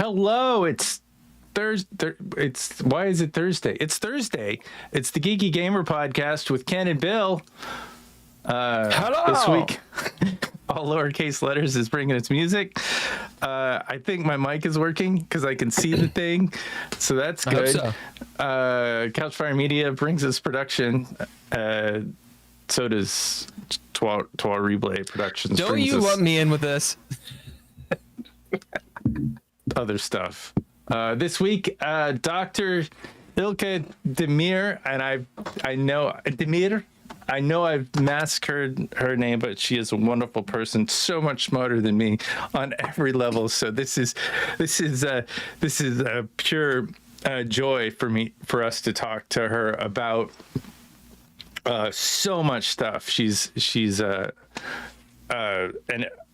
Hello, it's Thursday. Why is it Thursday? It's Thursday. It's the Geeky Gamer Podcast with Ken and Bill. Hello. This week, all lowercase letters is bringing its music. I think my mic is working because I can see the thing, so that's good. I hope so. Couchfire Media brings us production. So does Trois Replay Productions. Don't you lump me in with this? Other stuff. This week, Dr. Ilke Demir, and I know Demir. I know I've massacred her name, but she is a wonderful person, so much smarter than me on every level. So this is a pure joy for us to talk to her about so much stuff. She's an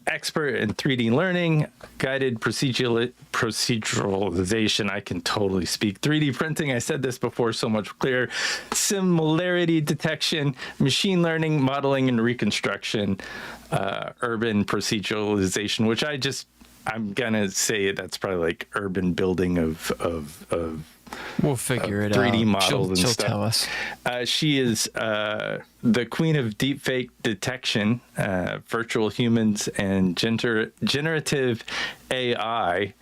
expert in 3D learning, guided proceduralization. I can totally speak. 3D printing. I said this before, so much clearer. Similarity detection, machine learning, modeling and reconstruction, urban proceduralization, which I'm gonna say that's probably like urban building of We'll figure it 3D out. models and she'll stuff. Tell us. She is the queen of deepfake detection, virtual humans, and generative AI.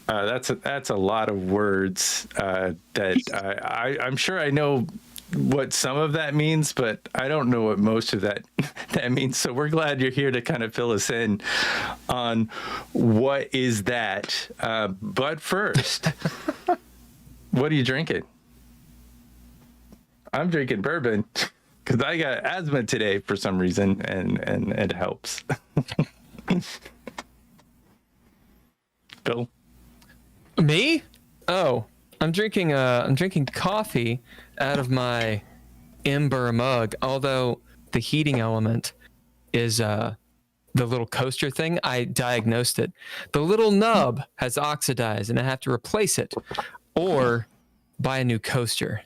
That's a lot of words that I'm sure I know what some of that means, but I don't know what most of that means. So we're glad you're here to kind of fill us in on what is that. But first. What are you drinking? I'm drinking bourbon because I got asthma today for some reason, and it helps. Bill? Me? Oh, I'm drinking coffee out of my Ember mug. Although the heating element is the little coaster thing, I diagnosed it. The little nub has oxidized, and I have to replace it. Or buy a new coaster.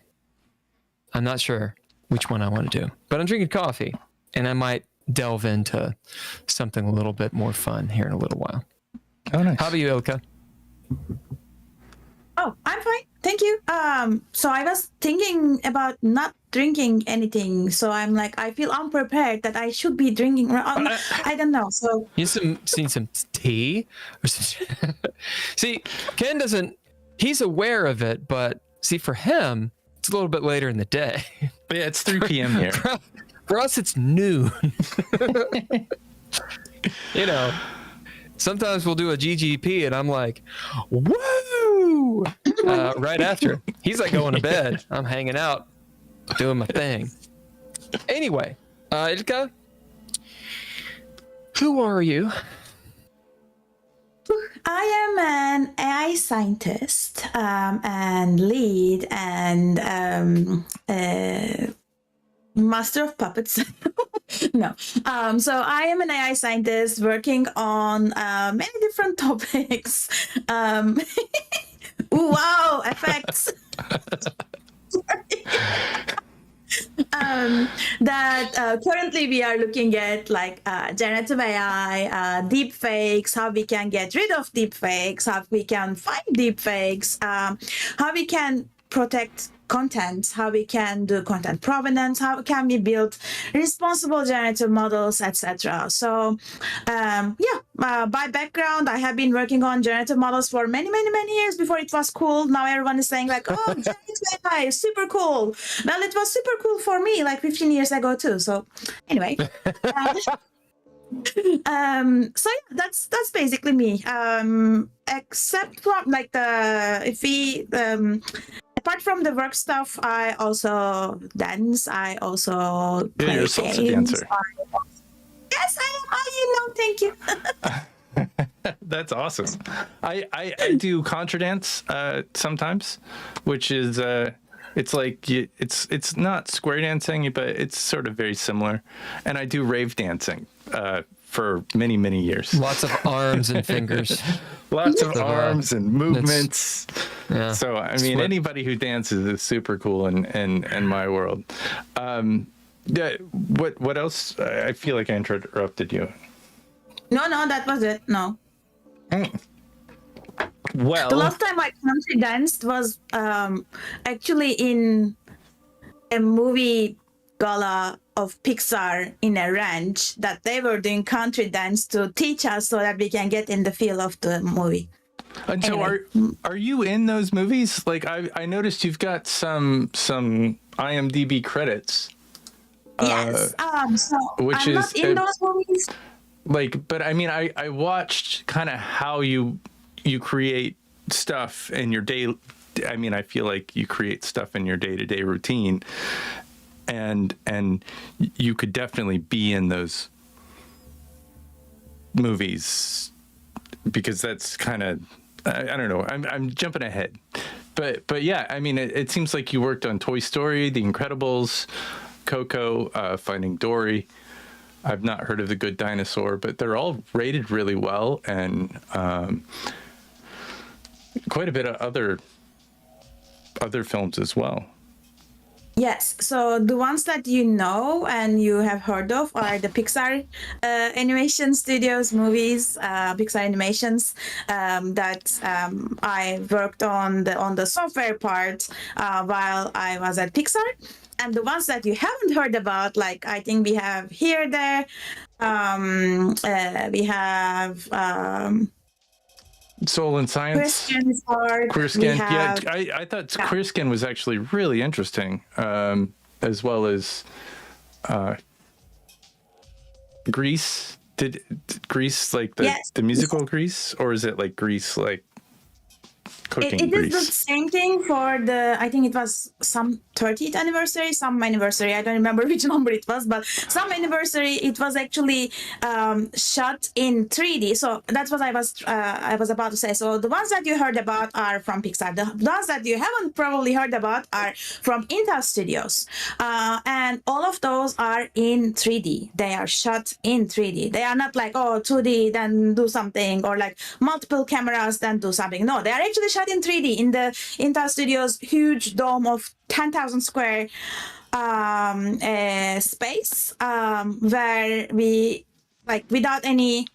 I'm not sure which one I want to do, but I'm drinking coffee, and I might delve into something a little bit more fun here in a little while. Oh, nice. How about you, Ilka? Oh, I'm fine. Thank you. So I was thinking about not drinking anything. So I'm like, I feel unprepared that I should be drinking. I don't know. So You seen some tea? Or some... See, Ken doesn't. He's aware of it, but see, for him, it's a little bit later in the day. Yeah, it's 3 p.m. here. For us, it's noon. You know, sometimes we'll do a GGP, and I'm like, woo! Right after. He's like going to bed. I'm hanging out, doing my thing. Anyway, Ilka, who are you? I am an AI scientist and lead and master of puppets. No. So I am an AI scientist working on many different topics. Ooh, wow, effects. That currently we are looking at like generative AI, deepfakes, how we can get rid of deepfakes, how we can find deepfakes, how we can protect content, how we can do content provenance, how can we build responsible generative models, etc. So by background, I have been working on generative models for many years before it was cool. Now everyone is saying like, oh, generative AI is super cool. Well, it was super cool for me like 15 years ago too. So anyway. So yeah, that's basically me. Except from like apart from the work stuff, I also dance. I also play You're a salsa games. dancer. Yes, I am. Oh, thank you. That's awesome. I do contra dance sometimes, which is it's like it's not square dancing, but it's sort of very similar. And I do rave dancing for many years. Lots of arms and fingers. Lots of arms and movements. Yeah. So I mean, anybody who dances is super cool in my world. Yeah. What else? I feel like I interrupted you. No, that was it. No. Well, the last time I country danced was actually in a movie gala of Pixar in a ranch that they were doing country dance to teach us so that we can get in the feel of the movie. and so Anyway. are you in those movies? Like I noticed you've got some IMDb credits. Yes. So which I'm is not in those movies. Like, but I mean, I watched kind of how you create stuff in your day. I mean, I feel like you create stuff in your day-to-day routine, and you could definitely be in those movies because that's kind of I don't know. I'm jumping ahead, but yeah, I mean, it seems like you worked on Toy Story, The Incredibles, Coco, Finding Dory. I've not heard of The Good Dinosaur, but they're all rated really well, and quite a bit of other films as well. Yes, so the ones that you know and you have heard of are the Pixar animation studios movies, Pixar animations that I worked on the software part while I was at Pixar. And the ones that you haven't heard about, like I think we have Here, There, we have Soul and Science, Christian Art, Queer we Skin. have- Yeah, I thought Queer Skin was actually really interesting, as well as Grease. Did Grease like the musical Grease, or is it like Grease like cooking It Grease? is the same thing for I think it was some 30th anniversary, some anniversary. I don't remember which number it was, but some anniversary. It was actually shot in 3D. So that's what I was about to say. So the ones that you heard about are from Pixar. The ones that you haven't probably heard about are from Intel Studios, and all of those are in 3D. They are shot in 3D. They are not like 2D then do something, or like multiple cameras then do something. No, they are actually shot in 3D in the Intel Studios huge dome of 10,000 square space, where we, like, without any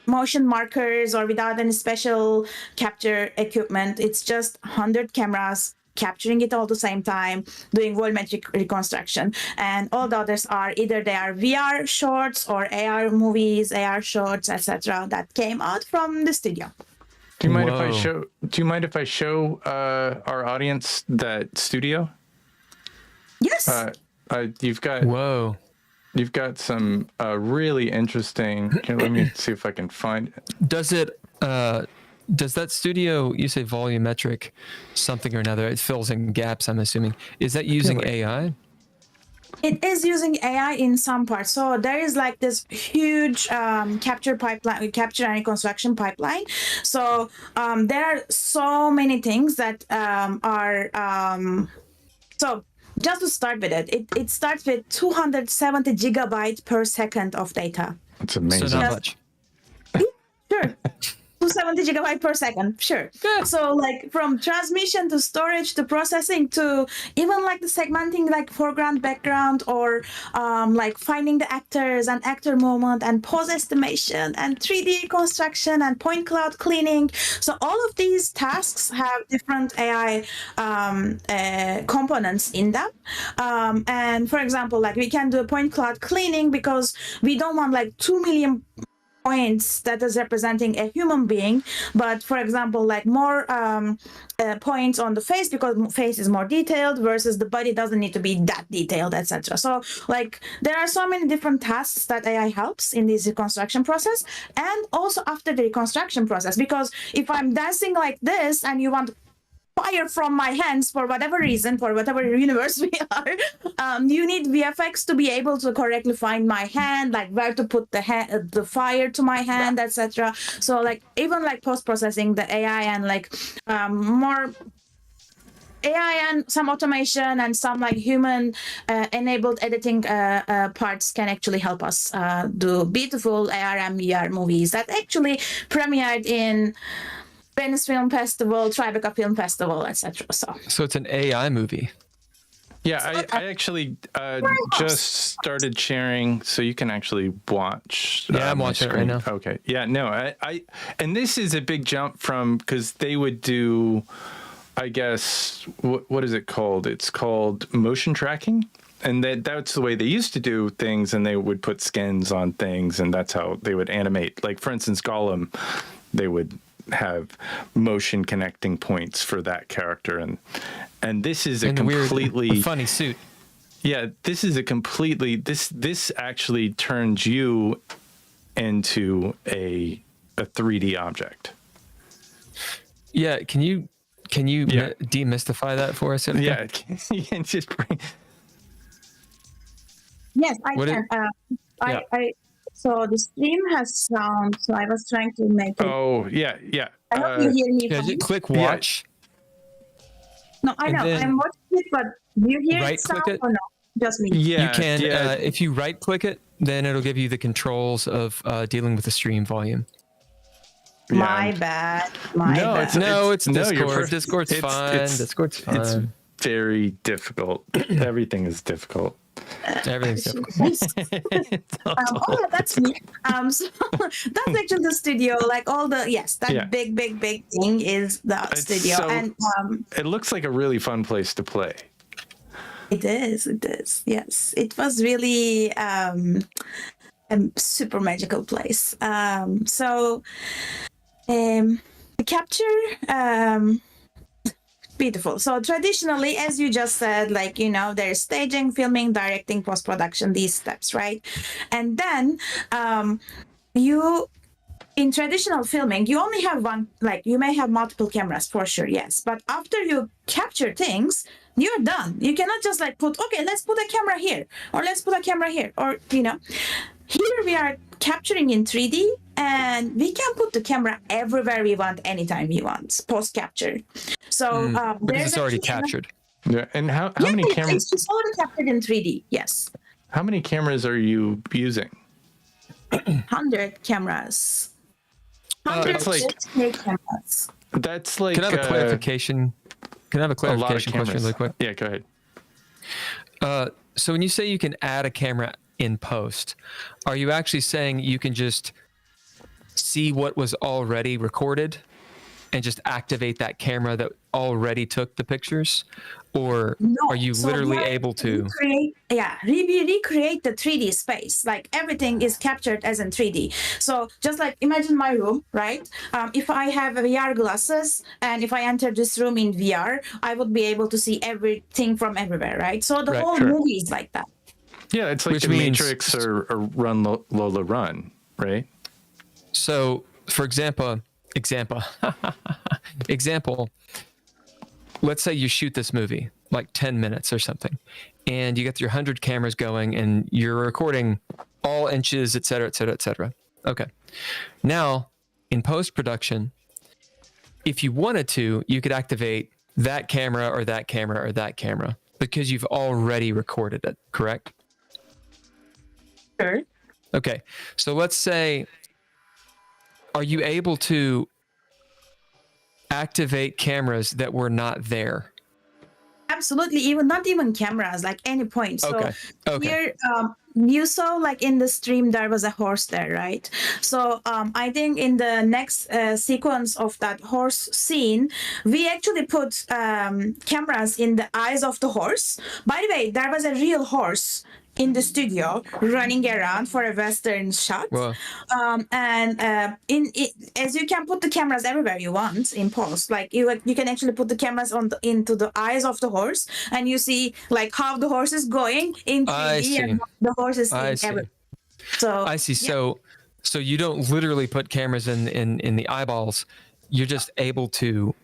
motion markers or without any special capture equipment, it's just 100 cameras capturing it all at the same time, doing volumetric reconstruction. And all the others are either they are VR shorts or AR movies, AR shorts, etc. that came out from the studio. Do you mind if I show our audience that studio? Yes. You've got some really interesting. Here, let me see if I can find it. Does that studio, you say volumetric something or another, it fills in gaps, I'm assuming. Is that using AI? It is using AI in some parts. So there is like this huge capture and reconstruction pipeline. So there are so many things that are. So just to start with it starts with 270 gigabytes per second of data. That's amazing. So not much. Sure. 270 gigabytes per second, sure. Good. So like from transmission to storage to processing to even like the segmenting, like foreground, background, or like finding the actors and actor movement and pose estimation and 3D reconstruction and point cloud cleaning. So all of these tasks have different AI components in them. And for example, like we can do a point cloud cleaning because we don't want like 2 million points that is representing a human being, but for example, like more points on the face because face is more detailed versus the body doesn't need to be that detailed, etc. So like there are so many different tasks that AI helps in this reconstruction process, and also after the reconstruction process, because if I'm dancing like this and you want fire from my hands for whatever reason, for whatever universe we are, you need VFX to be able to correctly find my hand, like where to put the fire to my hand, etc. So like even like post-processing, the AI and like more AI and some automation and some like human enabled editing parts can actually help us do beautiful AR and VR movies that actually premiered in Venice Film Festival, Tribeca Film Festival, etc. So it's an AI movie. Yeah, I actually just started sharing, so you can actually watch. Yeah, I'm watching it right now. Okay. Yeah, no, I and this is a big jump from, because they would do, I guess, what is it called? It's called motion tracking. And that's the way they used to do things, and they would put skins on things, and that's how they would animate. Like, for instance, Gollum, they would have motion connecting points for that character, and this is a completely weird, funny suit. Yeah, this is a completely this actually turns you into a 3D object. Yeah, can you demystify that for us? Ilke? Yeah, you can just bring. Yes, I can. So the stream has sound, so I was trying to make it. Oh, yeah. I hope you hear me. Yeah, just click watch. No, I know. I'm watching it, but do you hear right it sound click it? or no? Just me. Yeah, You can, if you right click it, then it'll give you the controls of dealing with the stream volume. My bad. My bad. It's no, Discord. Discord's fine. Discord's fine. It's very difficult. Everything is difficult. Everything's difficult. Oh, that's me. So that's actually the studio. Like all the big thing is the studio, so, and it looks like a really fun place to play. It is. Yes, it was really a super magical place. So the capture. Beautiful. So traditionally, as you just said, like, there's staging, filming, directing, post-production, these steps, right? And then in traditional filming, you only have one, like you may have multiple cameras for sure, yes. But after you capture things, you're done. You cannot just like let's put a camera here, or let's put a camera here, or, here we are capturing in 3D, and we can put the camera everywhere we want, anytime we want, post-capture. So because it's already captured. Yeah, and how many cameras? It's already captured in 3D, yes. How many cameras are you using? 100 cameras. 100 cameras. That's like. Can I have a clarification? Can I have a clarification question really quick? Yeah, go ahead. So when you say you can add a camera in post, are you actually saying you can just see what was already recorded and just activate that camera that already took the pictures? Or are you literally able to recreate the 3D space? Like everything is captured as in 3D. So just like imagine my room, right? If I have VR glasses and if I enter this room in VR, I would be able to see everything from everywhere, right? So the whole movie is like that. Yeah, it's like the Matrix or Run Lola Run, right? So, for example, let's say you shoot this movie, like 10 minutes or something, and you get your 100 cameras going and you're recording all inches, et cetera, et cetera, et cetera. Okay. Now, in post-production, if you wanted to, you could activate that camera or that camera or that camera because you've already recorded it, correct? Sure. Okay. So let's say, are you able to activate cameras that were not there? Absolutely. Not even cameras, like any point. So okay. Here, you saw like in the stream, there was a horse there, right? So I think in the next sequence of that horse scene, we actually put cameras in the eyes of the horse. By the way, there was a real horse in the studio running around for a Western shot. Wow. As you can put the cameras everywhere you want in post, like you can actually put the cameras into the eyes of the horse, and you see like how the horse is going in 3D and the horse is everywhere. So I see. Yeah. So you don't literally put cameras in the eyeballs. You're just able to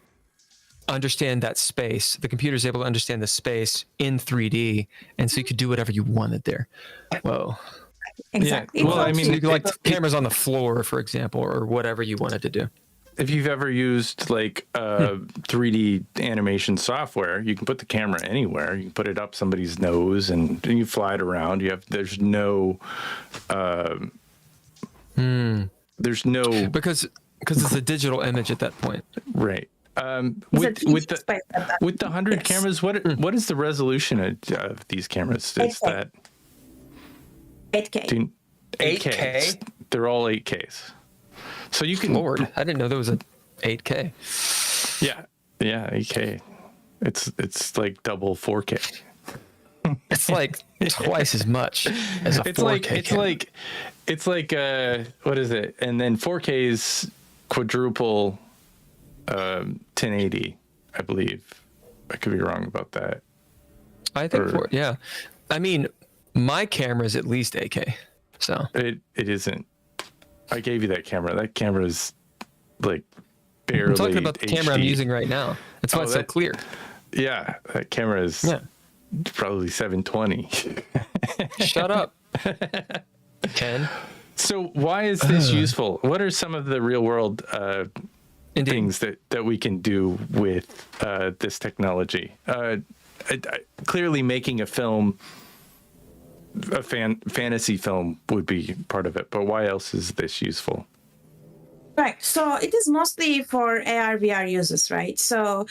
understand that space. The computer's able to understand the space in 3D, and so you could do whatever you wanted there. Whoa. Exactly. Yeah. Well, I mean, you could like cameras on the floor, for example, or whatever you wanted to do. If you've ever used like 3D animation software, you can put the camera anywhere. You can put it up somebody's nose and you fly it around. There's no because it's a digital image at that point. Right. With the 100 cameras, what is the resolution of these cameras? Is 8K. that 8K. 8K? They're all 8Ks. So you can. Lord, I didn't know there was a 8K. Yeah, 8K. It's like double 4K. It's like twice as much as a 4K. It's like what is it? And then 4K is quadruple 1080, I believe. I could be wrong about that. I think yeah. I mean, my camera is at least 8K. So it isn't. I gave you that camera. That camera is like barely. I'm talking about the camera I'm using right now. That's why it's so clear. Yeah, that camera is probably 720. Shut up, Ken. So why is this useful? What are some of the real world things that we can do with this technology? Clearly, making a film, a fantasy film, would be part of it. But why else is this useful? Right. So it is mostly for AR, VR users, right? So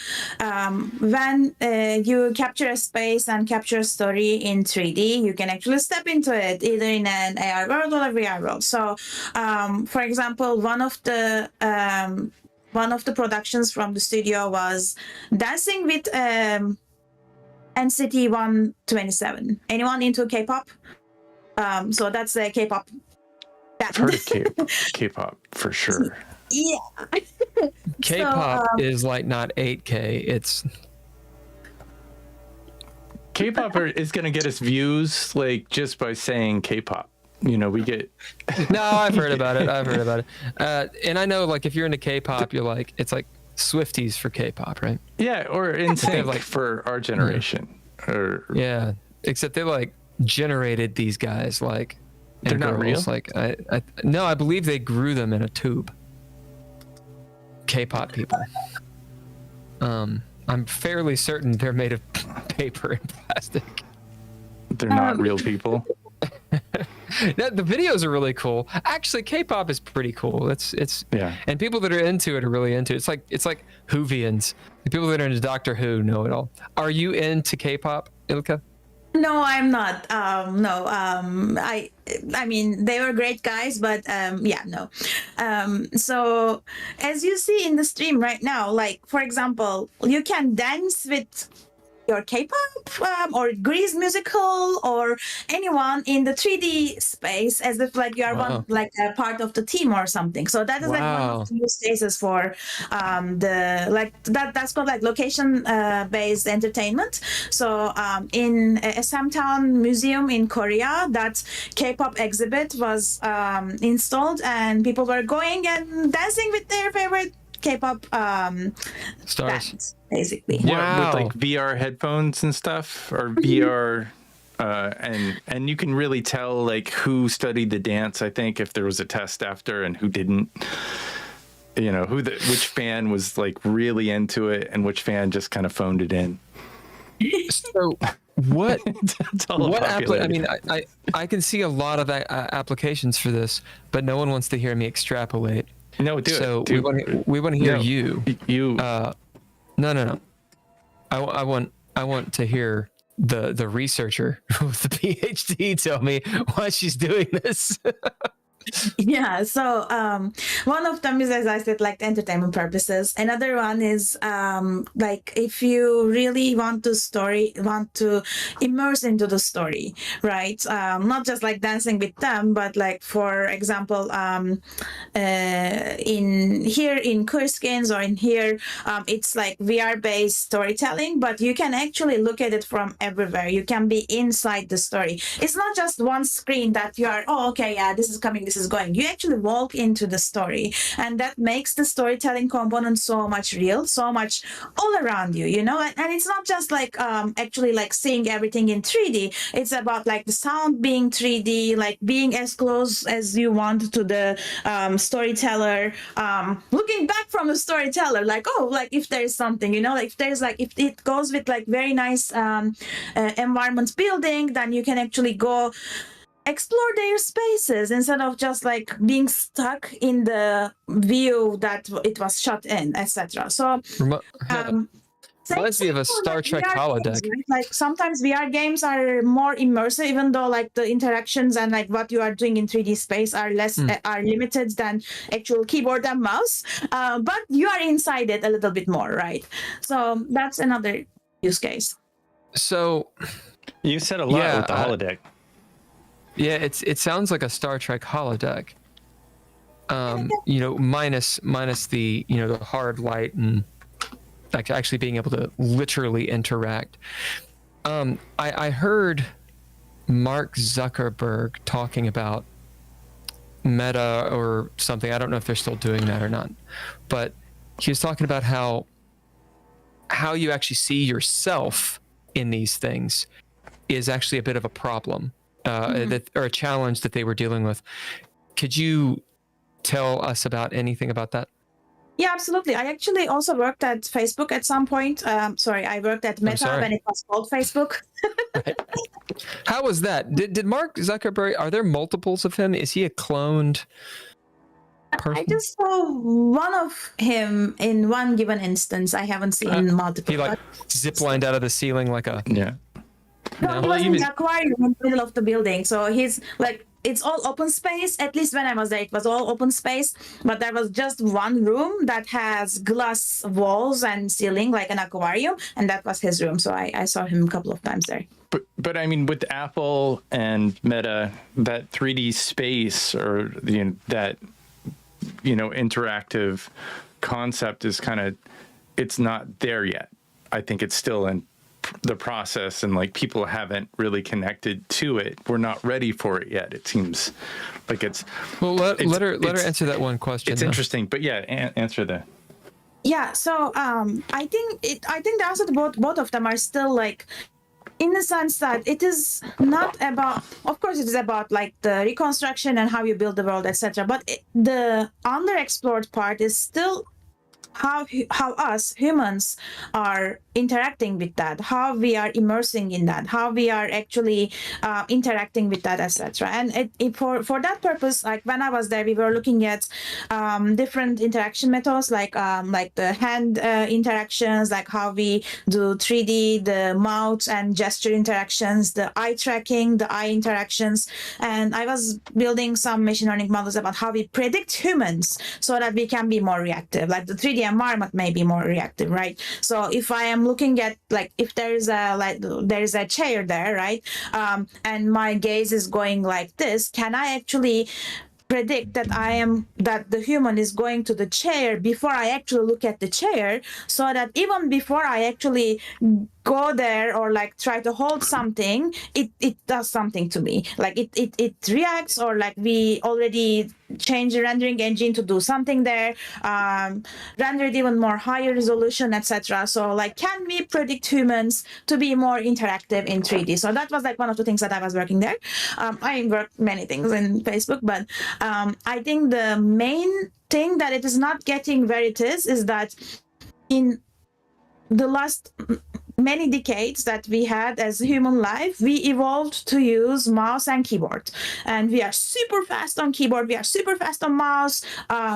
when you capture a space and capture a story in 3D, you can actually step into it either in an AR world or a VR world. So, for example, one of the productions from the studio was dancing with NCT 127. Anyone into K-pop? So that's a K-pop band. I've heard of K-pop for sure. Yeah. K-pop is like not 8K. It's K-pop is going to get us views like just by saying K-pop. You know, we get. No, I've heard about it. And I know, like, if you're into K-pop, you're like, it's like Swifties for K-pop, right? Yeah, or NSYNC like for our generation. Yeah, except they like generated these guys like. They're not real. Like no, I believe they grew them in a tube. K-pop people. I'm fairly certain they're made of paper and plastic. They're not real people. The videos are really cool. Actually, K-pop is pretty cool. It's and people that are into it are really into it. It's like Whovians. The people that are into Doctor Who know it all. Are you into K-pop, Ilke? No, I'm not. No. I mean, they were great guys, but no. So as you see in the stream right now, like, for example, you can dance with your K-pop or Grease musical or anyone in the 3D space as if like you are a part of the team or something. So that is like one of the use cases for that's called like location based entertainment. So in a Samtown museum in Korea, that K-pop exhibit was installed and people were going and dancing with their favorite K-pop stars, bands, basically. Yeah, with like VR headphones and stuff, or VR, and you can really tell like who studied the dance. I think if there was a test after and who didn't. You know which fan was like really into it and which fan just kind of phoned it in. So what? I mean, I can see a lot of applications for this, but no one wants to hear me extrapolate. No, do so it. We want to hear you. No. I want to hear the researcher with the PhD tell me why she's doing this. Yeah, so one of them is, as I said, like entertainment purposes. Another one is like if you really want to immerse into the story, right? Not just like dancing with them, but like, for example, in Kurskins or in here, it's like VR based storytelling, but you can actually look at it from everywhere. You can be inside the story. It's not just one screen that you are, this is coming, this is going. You actually walk into the story, and that makes the storytelling component so much real, so much all around you, you know. And it's not just like actually like seeing everything in 3D. It's about like the sound being 3D, like being as close as you want to the storyteller, looking back from the storyteller, like, like if there's something, you know, like if it goes with like very nice environment building, then you can actually go explore their spaces instead of just like being stuck in the view that it was shot in, etc. So reminds me of a Star Trek holodeck. Games, right? Like sometimes VR games are more immersive, even though like the interactions and like what you are doing in 3D space are less are limited than actual keyboard and mouse. But you are inside it a little bit more, right? So that's another use case. So you said a lot with the holodeck. Yeah, it sounds like a Star Trek holodeck. Minus the the hard light and like actually being able to literally interact. I heard Mark Zuckerberg talking about Meta or something. I don't know if they're still doing that or not, but he was talking about how you actually see yourself in these things is actually a bit of a problem, or a challenge that they were dealing with. Could you tell us about anything about that? Yeah, absolutely. I actually also worked at Facebook at some point. I worked at Meta when it was called Facebook. Right. How was that? Did Mark Zuckerberg, are there multiples of him? Is he a cloned person? I just saw one of him in one given instance. I haven't seen multiple. He like ziplined out of the ceiling like a... Yeah. No, he was in the aquarium in the middle of the building. So he's like, it's all open space. At least when I was there, it was all open space. But there was just one room that has glass walls and ceiling like an aquarium. And that was his room. So I saw him a couple of times there. But I mean, with Apple and Meta, that 3D space or that interactive concept is kind of, it's not there yet. I think it's still in the process, and like people haven't really connected to it. We're not ready for it yet. It seems like it's. Well, let her answer that one question. It's interesting, but yeah, answer that. Yeah, so I think the answer to both of them are still like, in the sense that it is not about, of course it is about like the reconstruction and how you build the world, etc. But the underexplored part is still how us humans are interacting with that, how we are immersing in that, how we are actually interacting with that, etc. And for that purpose, like when I was there, we were looking at different interaction methods, like the hand interactions, like how we do 3D, the mouth and gesture interactions, the eye tracking, the eye interactions. And I was building some machine learning models about how we predict humans so that we can be more reactive, like the 3D environment may be more reactive, right? So if I am looking at like, if there is a chair there, right, and my gaze is going like this, can I actually predict that the human is going to the chair before I actually look at the chair, so that even before I actually go there or like try to hold something, it does something to me, like it reacts, or like we already change the rendering engine to do something there, render it even more higher resolution, etc. So like, can we predict humans to be more interactive in 3D? So that was like one of the things that I was working there. I worked many things in Facebook, but I think the main thing that it is not getting where it is that in the last many decades that we had as human life, we evolved to use mouse and keyboard, and we are super fast on keyboard, we are super fast on mouse,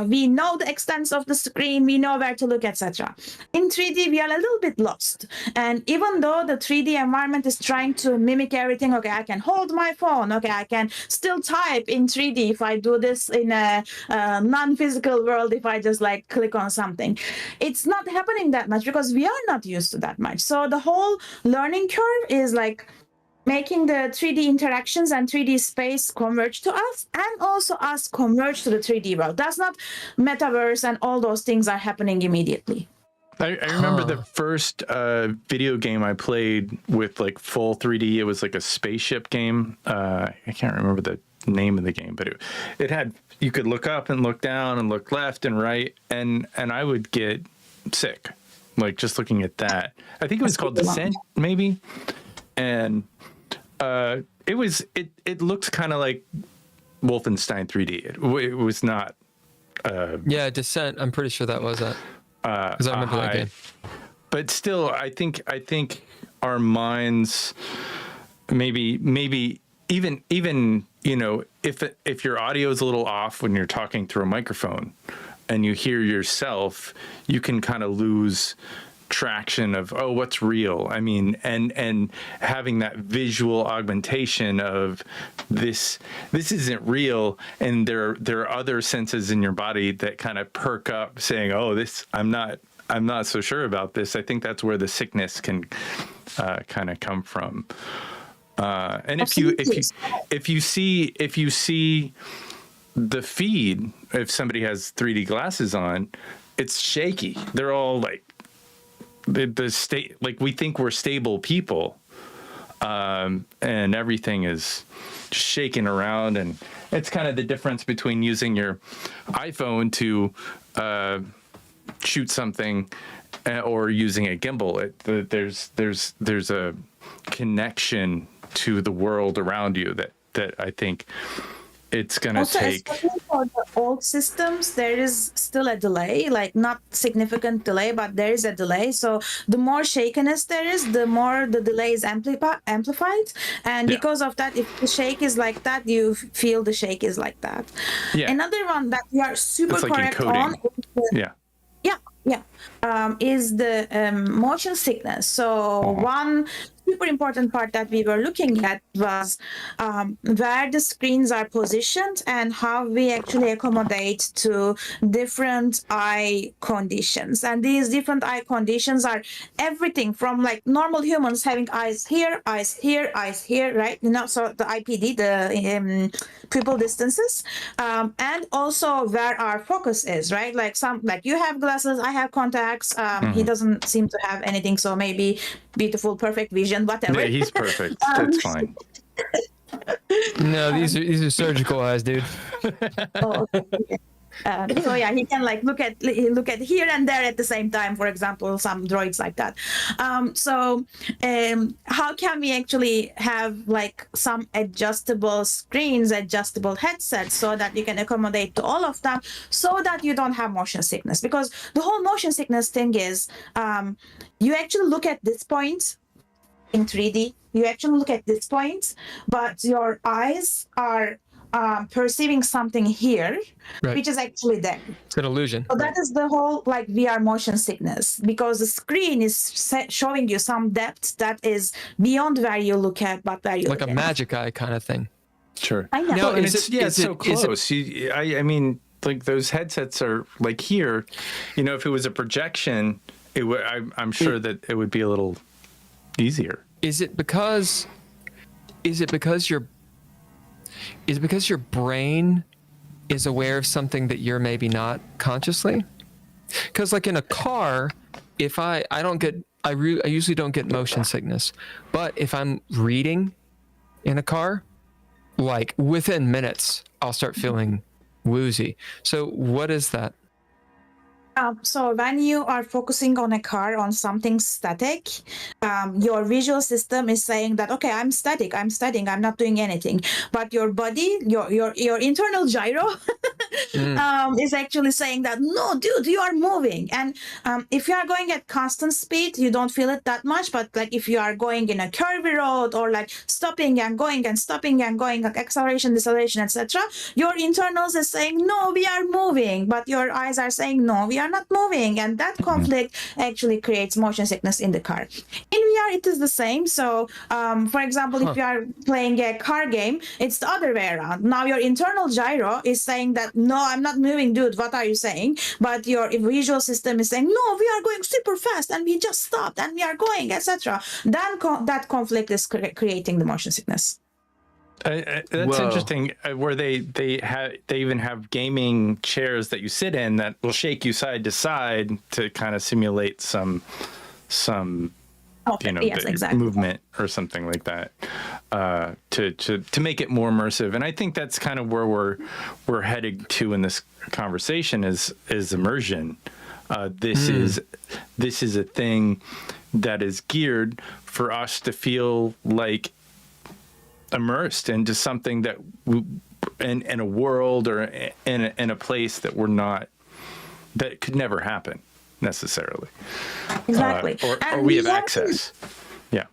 we know the extents of the screen, we know where to look, etc. In 3D we are a little bit lost, and even though the 3D environment is trying to mimic everything, okay, I can hold my phone, okay, I can still type in 3D if I do this in a non-physical world, if I just like click on something. It's not happening that much because we are not used to that much. So the whole learning curve is like making the 3D interactions and 3D space converge to us, and also us converge to the 3D world. That's not metaverse and all those things are happening immediately. I remember the first video game I played with like full 3D. It was like a spaceship game. I can't remember the name of the game, but it had, you could look up and look down and look left and right, and I would get sick. Like just looking at that, I think it was called Descent, maybe, and it looked kind of like Wolfenstein 3D. It was not. Yeah, Descent. I'm pretty sure that was it. Because I remember that game. But still, I think our minds maybe even if your audio is a little off when you're talking through a microphone and you hear yourself, you can kind of lose traction of what's real. I mean, and having that visual augmentation of this isn't real, and there are other senses in your body that kind of perk up, saying, I'm not so sure about this. I think that's where the sickness can kind of come from. And if you see the feed, if somebody has 3D glasses on, it's shaky. They're all like the state, like we think we're stable people, and everything is shaking around. And it's kind of the difference between using your iPhone to shoot something or using a gimbal. There's a connection to the world around you that I think it's going to take. Especially for the old systems, there is still a delay, like not significant delay, but there is a delay. So the more shakiness there is, the more the delay is amplified. And because of that, if the shake is like that, you feel the shake is like that. Yeah. Another one that we are super correct on is the motion sickness. So one super important part that we were looking at was where the screens are positioned and how we actually accommodate to different eye conditions. And these different eye conditions are everything from like normal humans having eyes here, eyes here, eyes here, right? So the IPD, the pupil distances, and also where our focus is, right? Like you have glasses, I have contacts. He doesn't seem to have anything, so maybe beautiful, perfect vision, whatever. Yeah, he's perfect. That's fine. No, these are surgical eyes, dude. Okay. So he can like look at here and there at the same time, for example, some droids like that. How can we actually have like some adjustable screens, adjustable headsets, so that you can accommodate to all of them, so that you don't have motion sickness? Because the whole motion sickness thing is, you actually look at this point in 3D, you actually look at this point, but your eyes are perceiving something here, which is actually there. It's an illusion. So that is the whole like VR motion sickness, because the screen is showing you some depth that is beyond where you look at, but where you like look a magic eye kind of thing. Sure. I know. No, and it's so close. I mean, like those headsets are like here. If it was a projection, it would. I'm sure that it would be a little easier. Is it because your brain is aware of something that you're maybe not consciously? Because like in a car, if I usually don't get motion sickness, but if I'm reading in a car, like within minutes, I'll start feeling woozy. So what is that? So when you are focusing on a car, on something static, your visual system is saying that, okay, I'm static, I'm studying, I'm not doing anything. But your body, your internal gyro is actually saying that, no, dude, you are moving. And if you are going at constant speed, you don't feel it that much. But like if you are going in a curvy road, or like stopping and going and stopping and going, like acceleration, deceleration, etc., your internals is saying, no, we are moving. But your eyes are saying, no, we are not moving. And that conflict actually creates motion sickness in the car. In VR, it is the same. So, for example, if you are playing a car game, it's the other way around. Now your internal gyro is saying that, no, I'm not moving, dude, what are you saying? But your visual system is saying, no, we are going super fast and we just stopped and we are going, etc. Then that conflict is creating the motion sickness. That's interesting. Where they even have gaming chairs that you sit in that will shake you side to side to kind of simulate some movement or something like that, to make it more immersive. And I think that's kind of where we're headed to in this conversation is immersion. This is a thing that is geared for us to feel like immersed into something that in a world or in a place that that could never happen necessarily. Exactly. Or we have access. Yeah.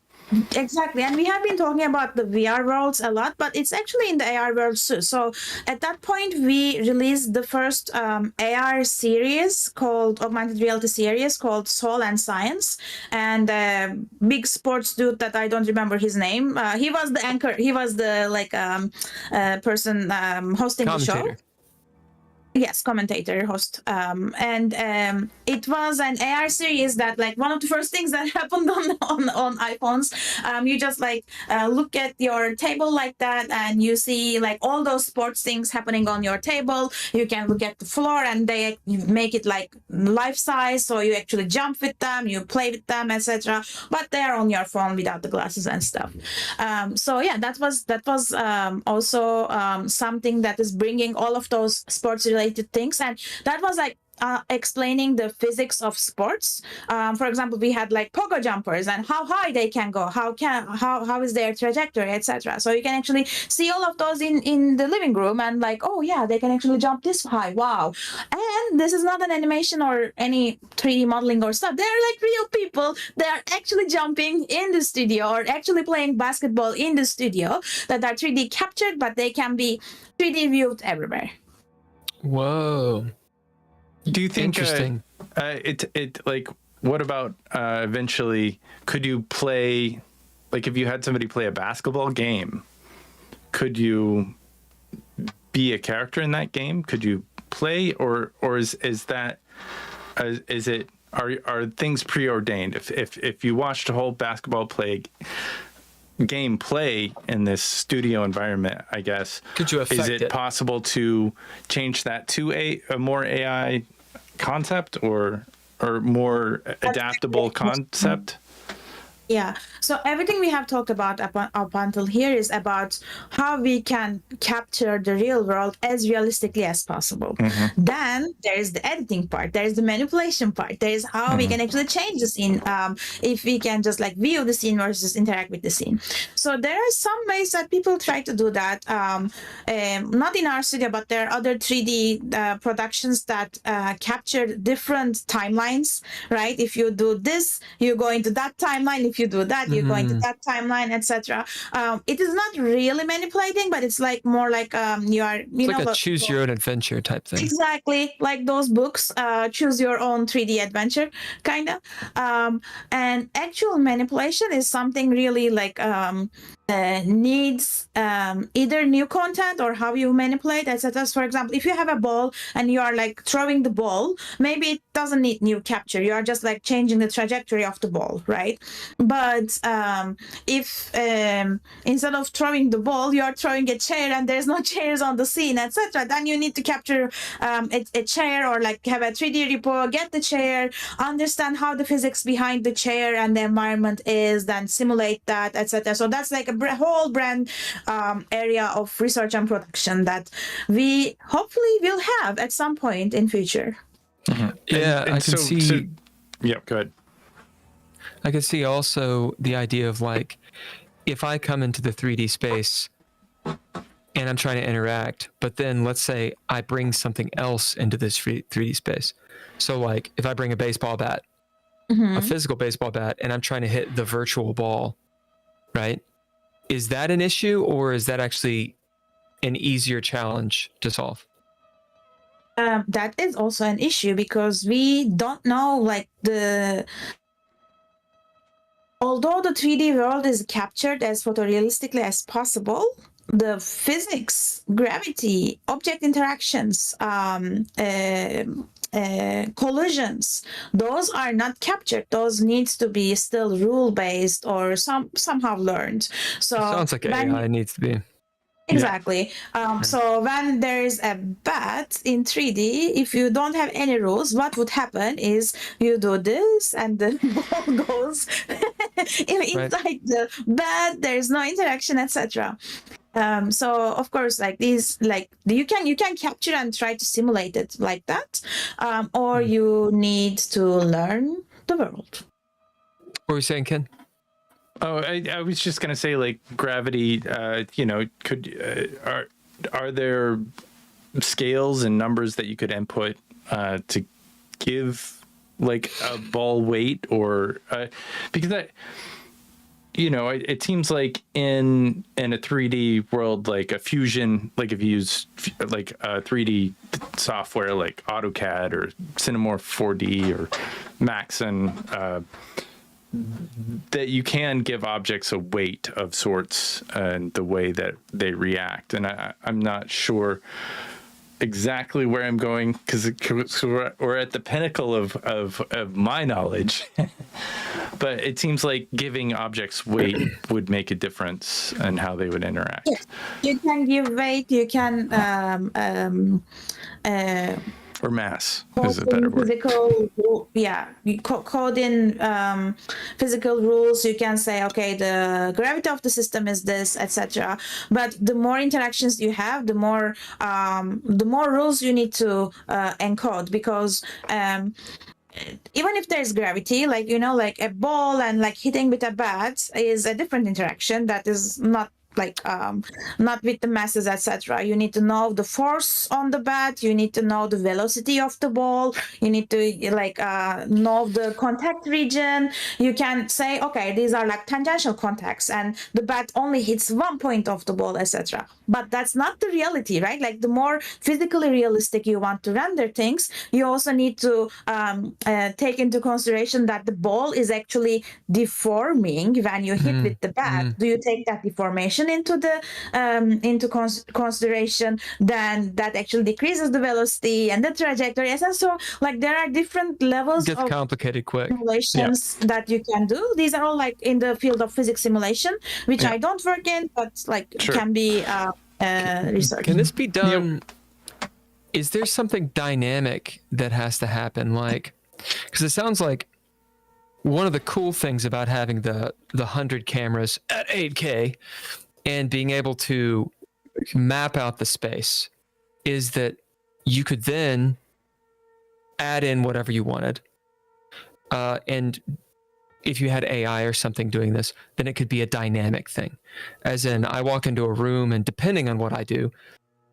Exactly. And we have been talking about the VR worlds a lot, but it's actually in the AR world too. So at that point, we released the first AR series called Augmented Reality series called Soul and Science. And big sports dude that I don't remember his name. He was the anchor. He was the person hosting the show. Yes, commentator, host. And it was an AR series that, like, one of the first things that happened on iPhones, you just look at your table like that, and you see like all those sports things happening on your table. You can look at the floor, and they make it like life size, so you actually jump with them, you play with them, etc. But they are on your phone without the glasses and stuff. So yeah, that was also something that is bringing all of those sports related things, and that was like explaining the physics of sports. For example, we had like pogo jumpers and how high they can go, how is their trajectory, etc. So you can actually see all of those in the living room, and like, oh yeah, they can actually jump this high, wow. And this is not an animation or any 3D modeling or stuff. They're like real people. They are actually jumping in the studio or actually playing basketball in the studio that are 3D captured, but they can be 3D viewed everywhere. Whoa. Do you think interesting? What about eventually? Could you play, like, if you had somebody play a basketball game? Could you be a character in that game? Could you play, or is that is it are things preordained? If you watched a whole basketball game play in this studio environment, I guess, could you affect is it possible to change that to a more AI concept or more adaptable concept? Yeah. So everything we have talked about up until here is about how we can capture the real world as realistically as possible. Mm-hmm. Then there is the editing part. There is the manipulation part. There is how we can actually change the scene. If we can just like view the scene versus interact with the scene. So there are some ways that people try to do that. Not in our studio, but there are other 3D productions that capture different timelines, right? If you do this, you go into that timeline. If you do that, you go into that timeline, etc. It is not really manipulating, but it's like more like you are, you it's know, like a choose your own adventure type thing. Exactly, like those books, choose your own 3D adventure, kind of. And actual manipulation is something really like needs either new content or how you manipulate, etc. For example, if you have a ball and you are like throwing the ball, maybe it doesn't need new capture. You are just like changing the trajectory of the ball, right? But if instead of throwing the ball, you are throwing a chair and there's no chairs on the scene, etc., then you need to capture a chair or like have a 3D repo, get the chair, understand how the physics behind the chair and the environment is, then simulate that, etc. So that's like a whole brand area of research and production that we hopefully will have at some point in future. Mm-hmm. Yeah, I can see. Yeah, go ahead. I can see also the idea of like, if I come into the 3D space and I'm trying to interact, but then let's say I bring something else into this 3D space. So like if I bring a baseball bat, a physical baseball bat, and I'm trying to hit the virtual ball, right? Is that an issue, or is that actually an easier challenge to solve? That is also an issue because we don't know like although the 3D world is captured as photorealistically as possible, the physics, gravity, object interactions, collisions, those are not captured. Those needs to be still rule-based or somehow learned. So sounds like AI needs to be. Exactly. So when there's a bat in 3D, if you don't have any rules, what would happen is you do this and the ball goes inside the bat. There's no interaction, etc. So of course, like these, like you can capture and try to simulate it like that, or you need to learn the world. What were you saying, Ken? Oh, I was just gonna say, like, gravity. Are there scales and numbers that you could input to give like a ball weight, or because it seems like in a 3D world, like a Fusion, like if you use like a 3D software like AutoCAD or Cinemorph 4D or Maxon, that you can give objects a weight of sorts and the way that they react. And I'm not sure exactly where I'm going because we're at the pinnacle of my knowledge. But it seems like giving objects weight would make a difference in how they would interact. Yes. You can give weight, you can or mass is a better word. Code in physical rules. You can say, okay, the gravity of the system is this, etc. But the more interactions you have, the more rules you need to encode, because even if there's gravity, like a ball and like hitting with a bat is a different interaction that is not not with the masses, etc. You need to know the force on the bat. You need to know the velocity of the ball. You need to know the contact region. You can say, okay, these are like tangential contacts, and the bat only hits one point of the ball, etc. But that's not the reality, right? Like the more physically realistic you want to render things, you also need to take into consideration that the ball is actually deforming when you hit with the bat. Do you take that deformation into consideration? Then that actually decreases the velocity and the trajectory. And so like there are different levels of complicated quick simulations that you can do. These are all like in the field of physics simulation, which I don't work in, but can be researched. Can this be done? Is there something dynamic that has to happen? Like, because it sounds like one of the cool things about having the 100 cameras at 8K and being able to map out the space is that you could then add in whatever you wanted. And if you had AI or something doing this, then it could be a dynamic thing. As in, I walk into a room and depending on what I do,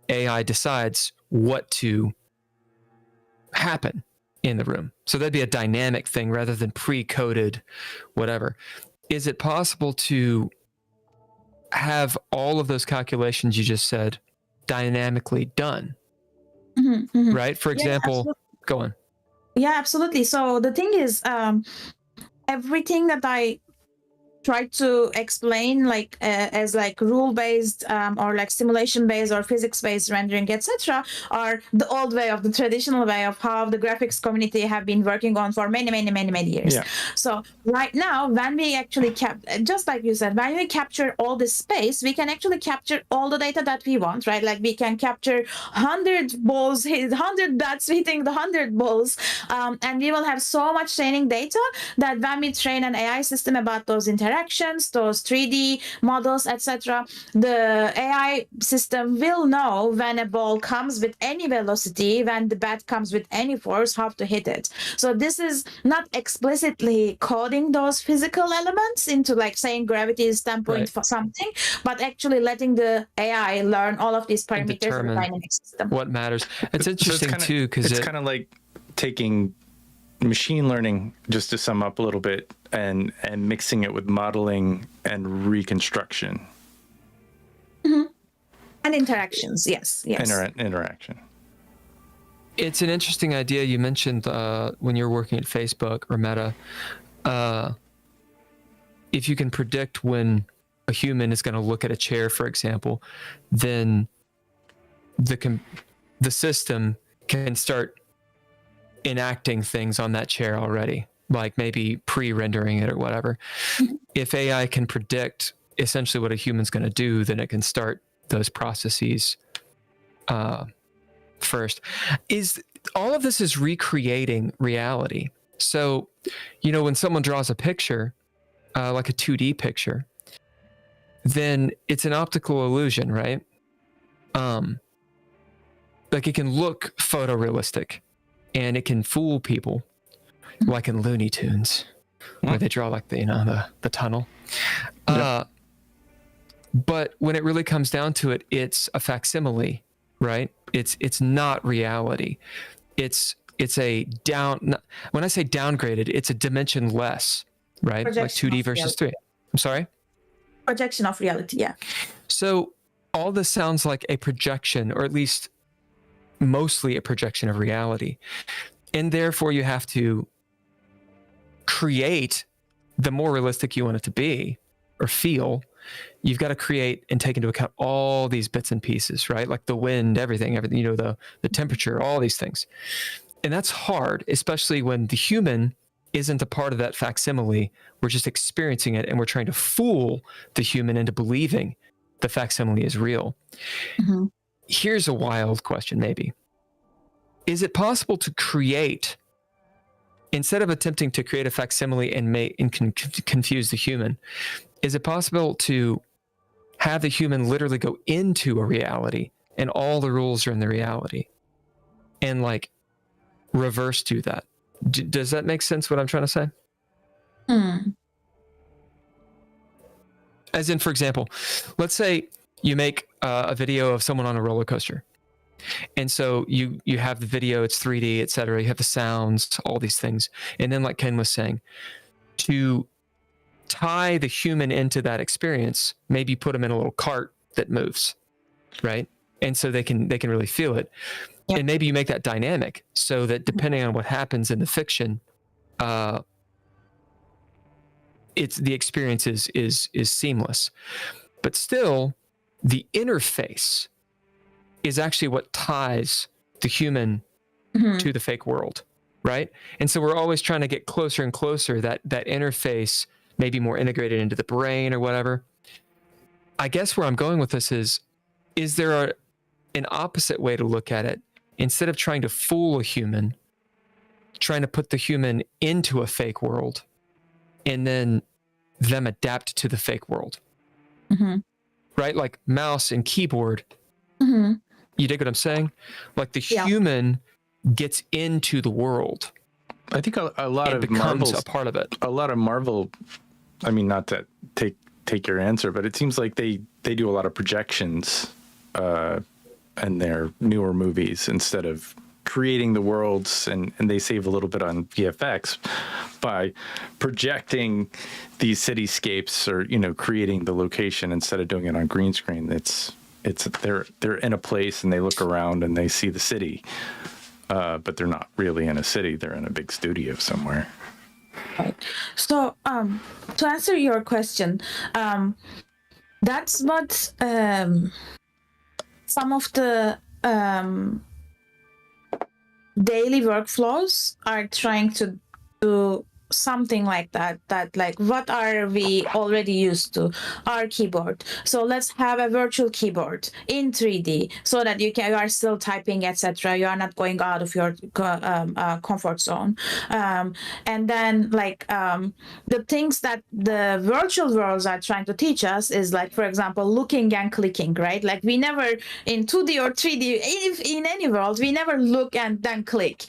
AI decides what to happen in the room. So that'd be a dynamic thing rather than pre-coded whatever. Is it possible to have all of those calculations you just said dynamically done? Right? For example, go on. Yeah, absolutely. So the thing is, everything that I try to explain as rule-based or like simulation-based or physics-based rendering, etc., are the old way of the traditional way of how the graphics community have been working on for many years. Yeah. So right now, when we actually just like you said, when we capture all this space, we can actually capture all the data that we want, right? Like we can capture 100 balls, 100 bats hitting the 100 balls, and we will have so much training data that when we train an AI system about those interactions, those 3D models, etc., the AI system will know when a ball comes with any velocity, when the bat comes with any force, how to hit it. So this is not explicitly coding those physical elements into like saying gravity is 10 point for something, but actually letting the AI learn all of these parameters of the dynamic system. What matters. It's interesting too, because it's kind of like taking machine learning, just to sum up a little bit, and mixing it with modeling and reconstruction. And interactions, yes. Interaction. It's an interesting idea. You mentioned when you're working at Facebook or Meta, if you can predict when a human is going to look at a chair, for example, then the system can start enacting things on that chair already, like maybe pre-rendering it or whatever. If AI can predict essentially what a human's going to do, then it can start those processes first. All of this is recreating reality. So, when someone draws a picture, like a 2D picture, then it's an optical illusion, right? Like it can look photorealistic, and it can fool people, like in Looney Tunes, where they draw like the tunnel. But when it really comes down to it, it's a facsimile, right? It's not reality. It's a when I say downgraded, it's a dimension less, right? Like 2D versus 3. I'm sorry? Projection of reality, yeah. So all this sounds like a projection, or at least mostly a projection of reality. And therefore you have to create the more realistic you want it to be or feel. You've got to create and take into account all these bits and pieces, right? Like the wind, everything, the temperature, all these things. And that's hard, especially when the human isn't a part of that facsimile. We're just experiencing it, and we're trying to fool the human into believing the facsimile is real. Mm-hmm. Here's a wild question, maybe. Is it possible to create, instead of attempting to create a facsimile and confuse the human, is it possible to have the human literally go into a reality and all the rules are in the reality and like reverse do that? Does that make sense what I'm trying to say? As in, for example, let's say you make a video of someone on a roller coaster. And so you have the video, it's 3D, et cetera. You have the sounds, all these things. And then like Ken was saying, to tie the human into that experience, maybe put them in a little cart that moves, right? And so they can really feel it. Yeah. And maybe you make that dynamic so that depending on what happens in the fiction, it's the experience is seamless. But still, the interface is actually what ties the human to the fake world, right? And so we're always trying to get closer and closer, that interface maybe more integrated into the brain or whatever. I guess where I'm going with this is there an opposite way to look at it? Instead of trying to fool a human, trying to put the human into a fake world and then them adapt to the fake world, right? Like mouse and keyboard. You dig what I'm saying? Like the human gets into the world. I think a lot of becomes Marvel's a part of it. A lot of Marvel, I mean, not to take your answer, but it seems like they do a lot of projections in their newer movies instead of creating the worlds, and they save a little bit on VFX by projecting these cityscapes or, you know, creating the location instead of doing it on green screen. They're in a place and they look around and they see the city, but they're not really in a city. They're in a big studio somewhere. Right. So, to answer your question, that's what some of the daily workflows are trying to do. Something like that like what are we already used to? Our keyboard. So let's have a virtual keyboard in 3D so that you are still typing, etc. You are not going out of your comfort zone. And then like the things that the virtual worlds are trying to teach us is like, for example, looking and clicking, right? Like we never in 2D or 3D, if in any world, we never look and then click,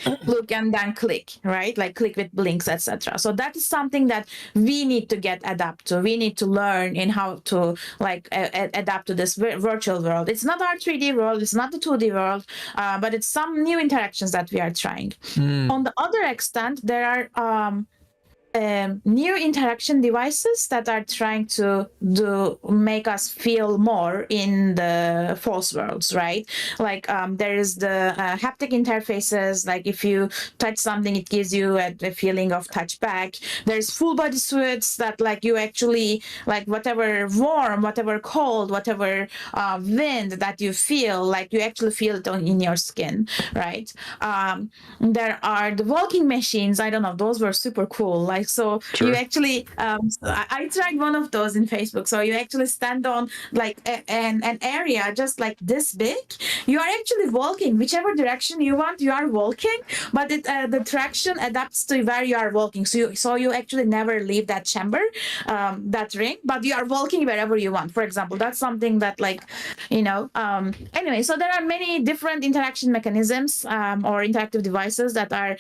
right? Like click with blinks, etc. So that is something that we need to adapt to. We need to learn in how to like adapt to this virtual world. It's not our 3D world. It's not the 2D world, but it's some new interactions that we are trying. On the other extent, there are new interaction devices that are trying to make us feel more in the false worlds, right? Like there is the haptic interfaces. Like if you touch something, it gives you a feeling of touch back. There's full body suits that like you actually like whatever warm, whatever cold, whatever wind that you feel, like you actually feel it in your skin, right? There are the walking machines. I don't know, those were super cool. Like so sure. You actually I tried one of those in Facebook. So you actually stand on like an area just like this big. You are actually walking whichever direction you want. You are walking, but the traction adapts to where you are walking. So you actually never leave that chamber, that ring, but you are walking wherever you want. For example, that's something that like, you know, anyway. So there are many different interaction mechanisms or interactive devices that are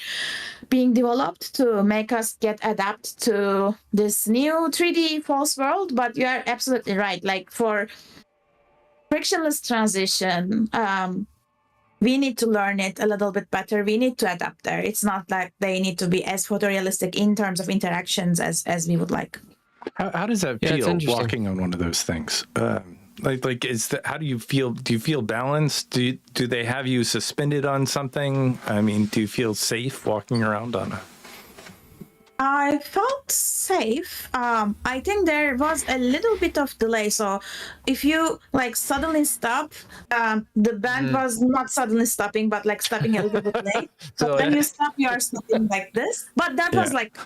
being developed to make us adapt to this new 3D false world. But you are absolutely right. Like for frictionless transition, we need to learn it a little bit better. We need to adapt there. It's not like they need to be as photorealistic in terms of interactions as we would like. How does that Yeah, it's feel interesting. walking on one of those things? Like is that, how do you feel? Do you feel balanced? Do they have you suspended on something? I mean, do you feel safe walking around on a? I felt safe. I think there was a little bit of delay. So if you like suddenly stop, the band was not suddenly stopping, but like stopping a little bit late. So So, when yeah. you stop, you are stopping like this. But that was Yeah. like,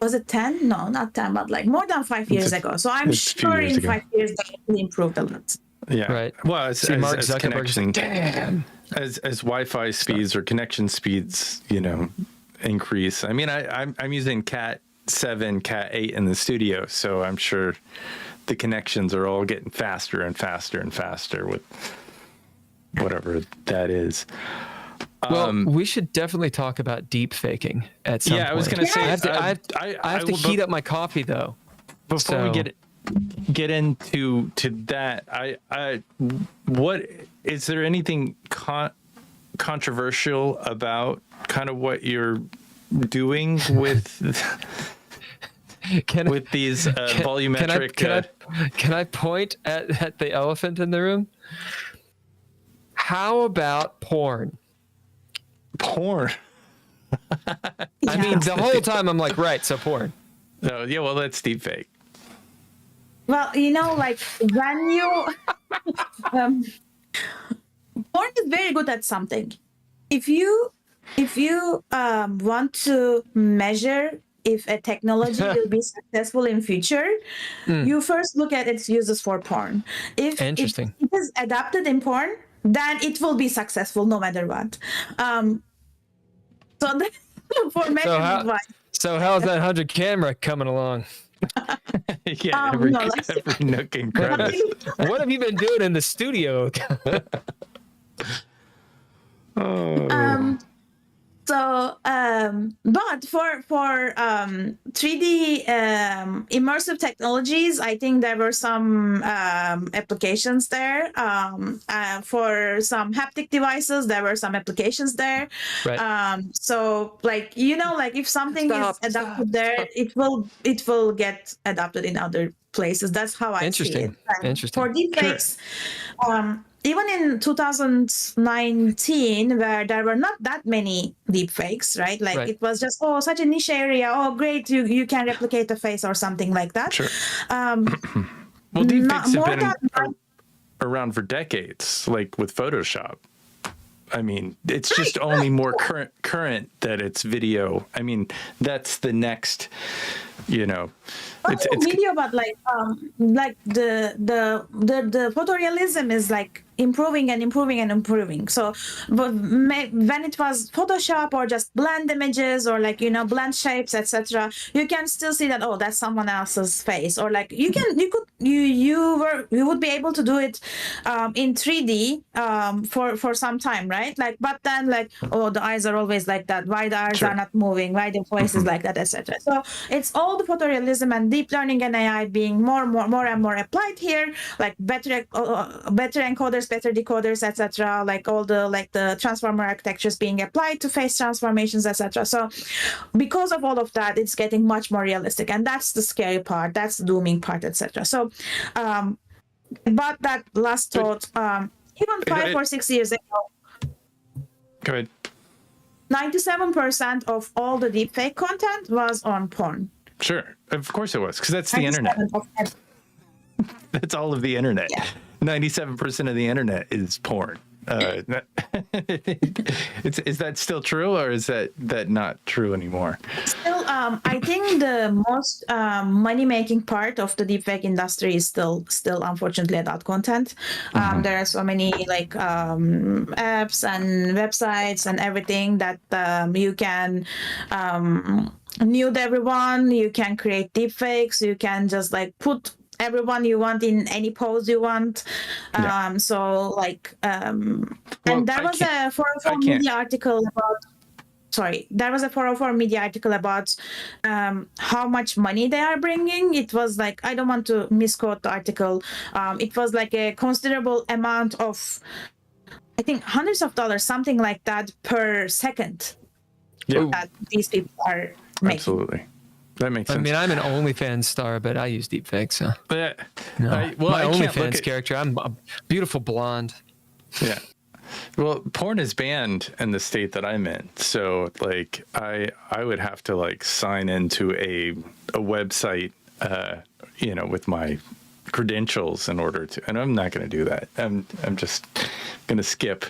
was it 10? No, not 10, but like more than 5 years ago. So I'm it's a few sure years in ago. 5 years they will improve a lot. Yeah. Right. Well, as Mark Zuckerberg's connection, like, damn. as Wi-Fi speeds or connection speeds, increase. I mean, I'm using Cat 7, Cat 8 in the studio, so I'm sure the connections are all getting faster and faster and faster with whatever that is. Well, we should definitely talk about deep faking at some point. Yeah, I was going to say, I have to heat up my coffee though. before we So- get into that. What is there anything controversial about kind of what you're doing with with these volumetric? Can I point at the elephant in the room? How about porn? Porn. I mean, the whole time I'm like, right, so porn. No, yeah, well, that's deep fake. Well, like when you porn is very good at something. If you want to measure if a technology will be successful in future, you first look at its uses for porn. If Interesting. it is adapted in porn, then it will be successful no matter what. So for measurement wise. So how's that 100 camera coming along? Yeah, every nook and crevice. What have you been doing in the studio? But for 3D immersive technologies, I think there were some applications there. For some haptic devices, there were some applications there. Right. So like if something is adapted there, it will get adapted in other places. That's how I see it. Interesting. For deepfakes, even in 2019, where there were not that many deepfakes, right? Like it was just such a niche area. Oh, great, you can replicate the face or something like that. Sure. Well, deepfakes have been around for decades, like with Photoshop. I mean, it's just only more current that it's video. I mean, that's the next, it's video, but like the photorealism is like improving and improving and improving. So when it was Photoshop or just blend images or like blend shapes, etc., you can still see that that's someone else's face, or like you would be able to do it in 3D for some time, right? Like, but then like the eyes are always like that, why the eyes are not moving, why the voice is like that, etc. So it's all the photorealism and deep learning and AI being more and more applied here, like better encoders, better decoders, etc. Like all the transformer architectures being applied to face transformations, etc. So because of all of that, it's getting much more realistic, and that's the scary part, that's the dooming part, etc. So but that last thought, even 5 or 6 years ago, go ahead. 97% of all the deepfake content was on porn. Sure, of course it was, because that's the internet. That's all of the internet. 97% of the internet is porn. Is that still true, or is that not true anymore? Still, I think the most money-making part of the deepfake industry is still unfortunately adult content. There are so many like apps and websites and everything that you can nude everyone. You can create deepfakes. You can just like put everyone you want in any pose you want. So like and there was a 404 media article about there was a 404 media article about how much money they are bringing. It was like, I don't want to misquote the article, it was like a considerable amount of, I think, hundreds of dollars, something like that, per second that these people are making. Absolutely. That makes I sense. mean, I'm an OnlyFans star, but I use deepfakes. So. But No. I My can't look OnlyFans at- character, I'm a beautiful blonde. Yeah. Well, porn is banned in the state that I'm in. So like I would have to like sign into a website with my credentials in order to, and I'm not going to do that. I'm just going to skip.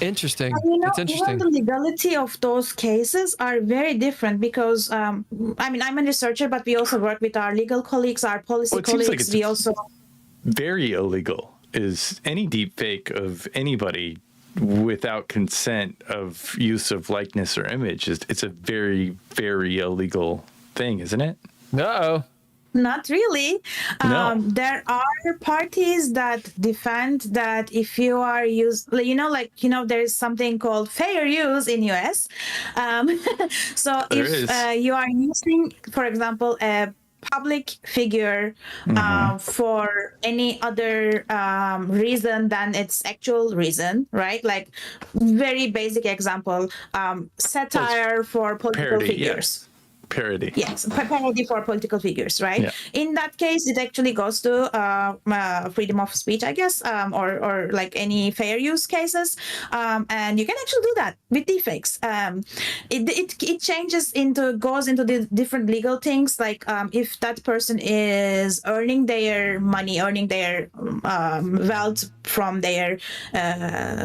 Interesting. Even It's interesting. the legality of those cases are very different because, I'm a researcher, but we also work with our legal colleagues, our policy Well, it seems like colleagues. it's We also very illegal is any deep fake of anybody without consent of use of likeness or image. It's a very, very illegal thing, isn't it? Uh-oh. Not really. No. There are parties that defend that if you are there's something called fair use in US. So There if is. you are using, for example, a public figure for any other reason than its actual reason, right? Like very basic example, satire for political Parody, figures. yes. Parody. Yes, parody for political figures, right? Yeah. In that case, it actually goes to freedom of speech, I guess, or like any fair use cases, and you can actually do that with deepfakes. It goes into the different legal things, like if that person is earning their money, earning their wealth from their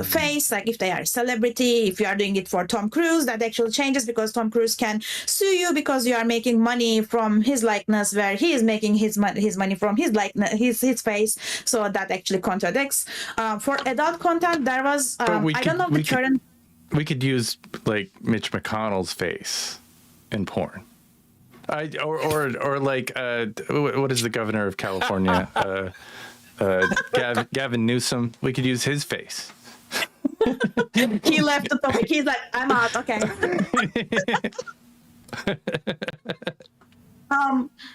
face, like if they are a celebrity, if you are doing it for Tom Cruise, that actually changes because Tom Cruise can sue you because you are making money from his likeness, where he is making his money from his likeness, his face. So that actually contradicts. For adult content, there was We could use like Mitch McConnell's face in porn. Or like what is the governor of California? Gavin Newsom. We could use his face. He left the topic. He's like, I'm out. Okay.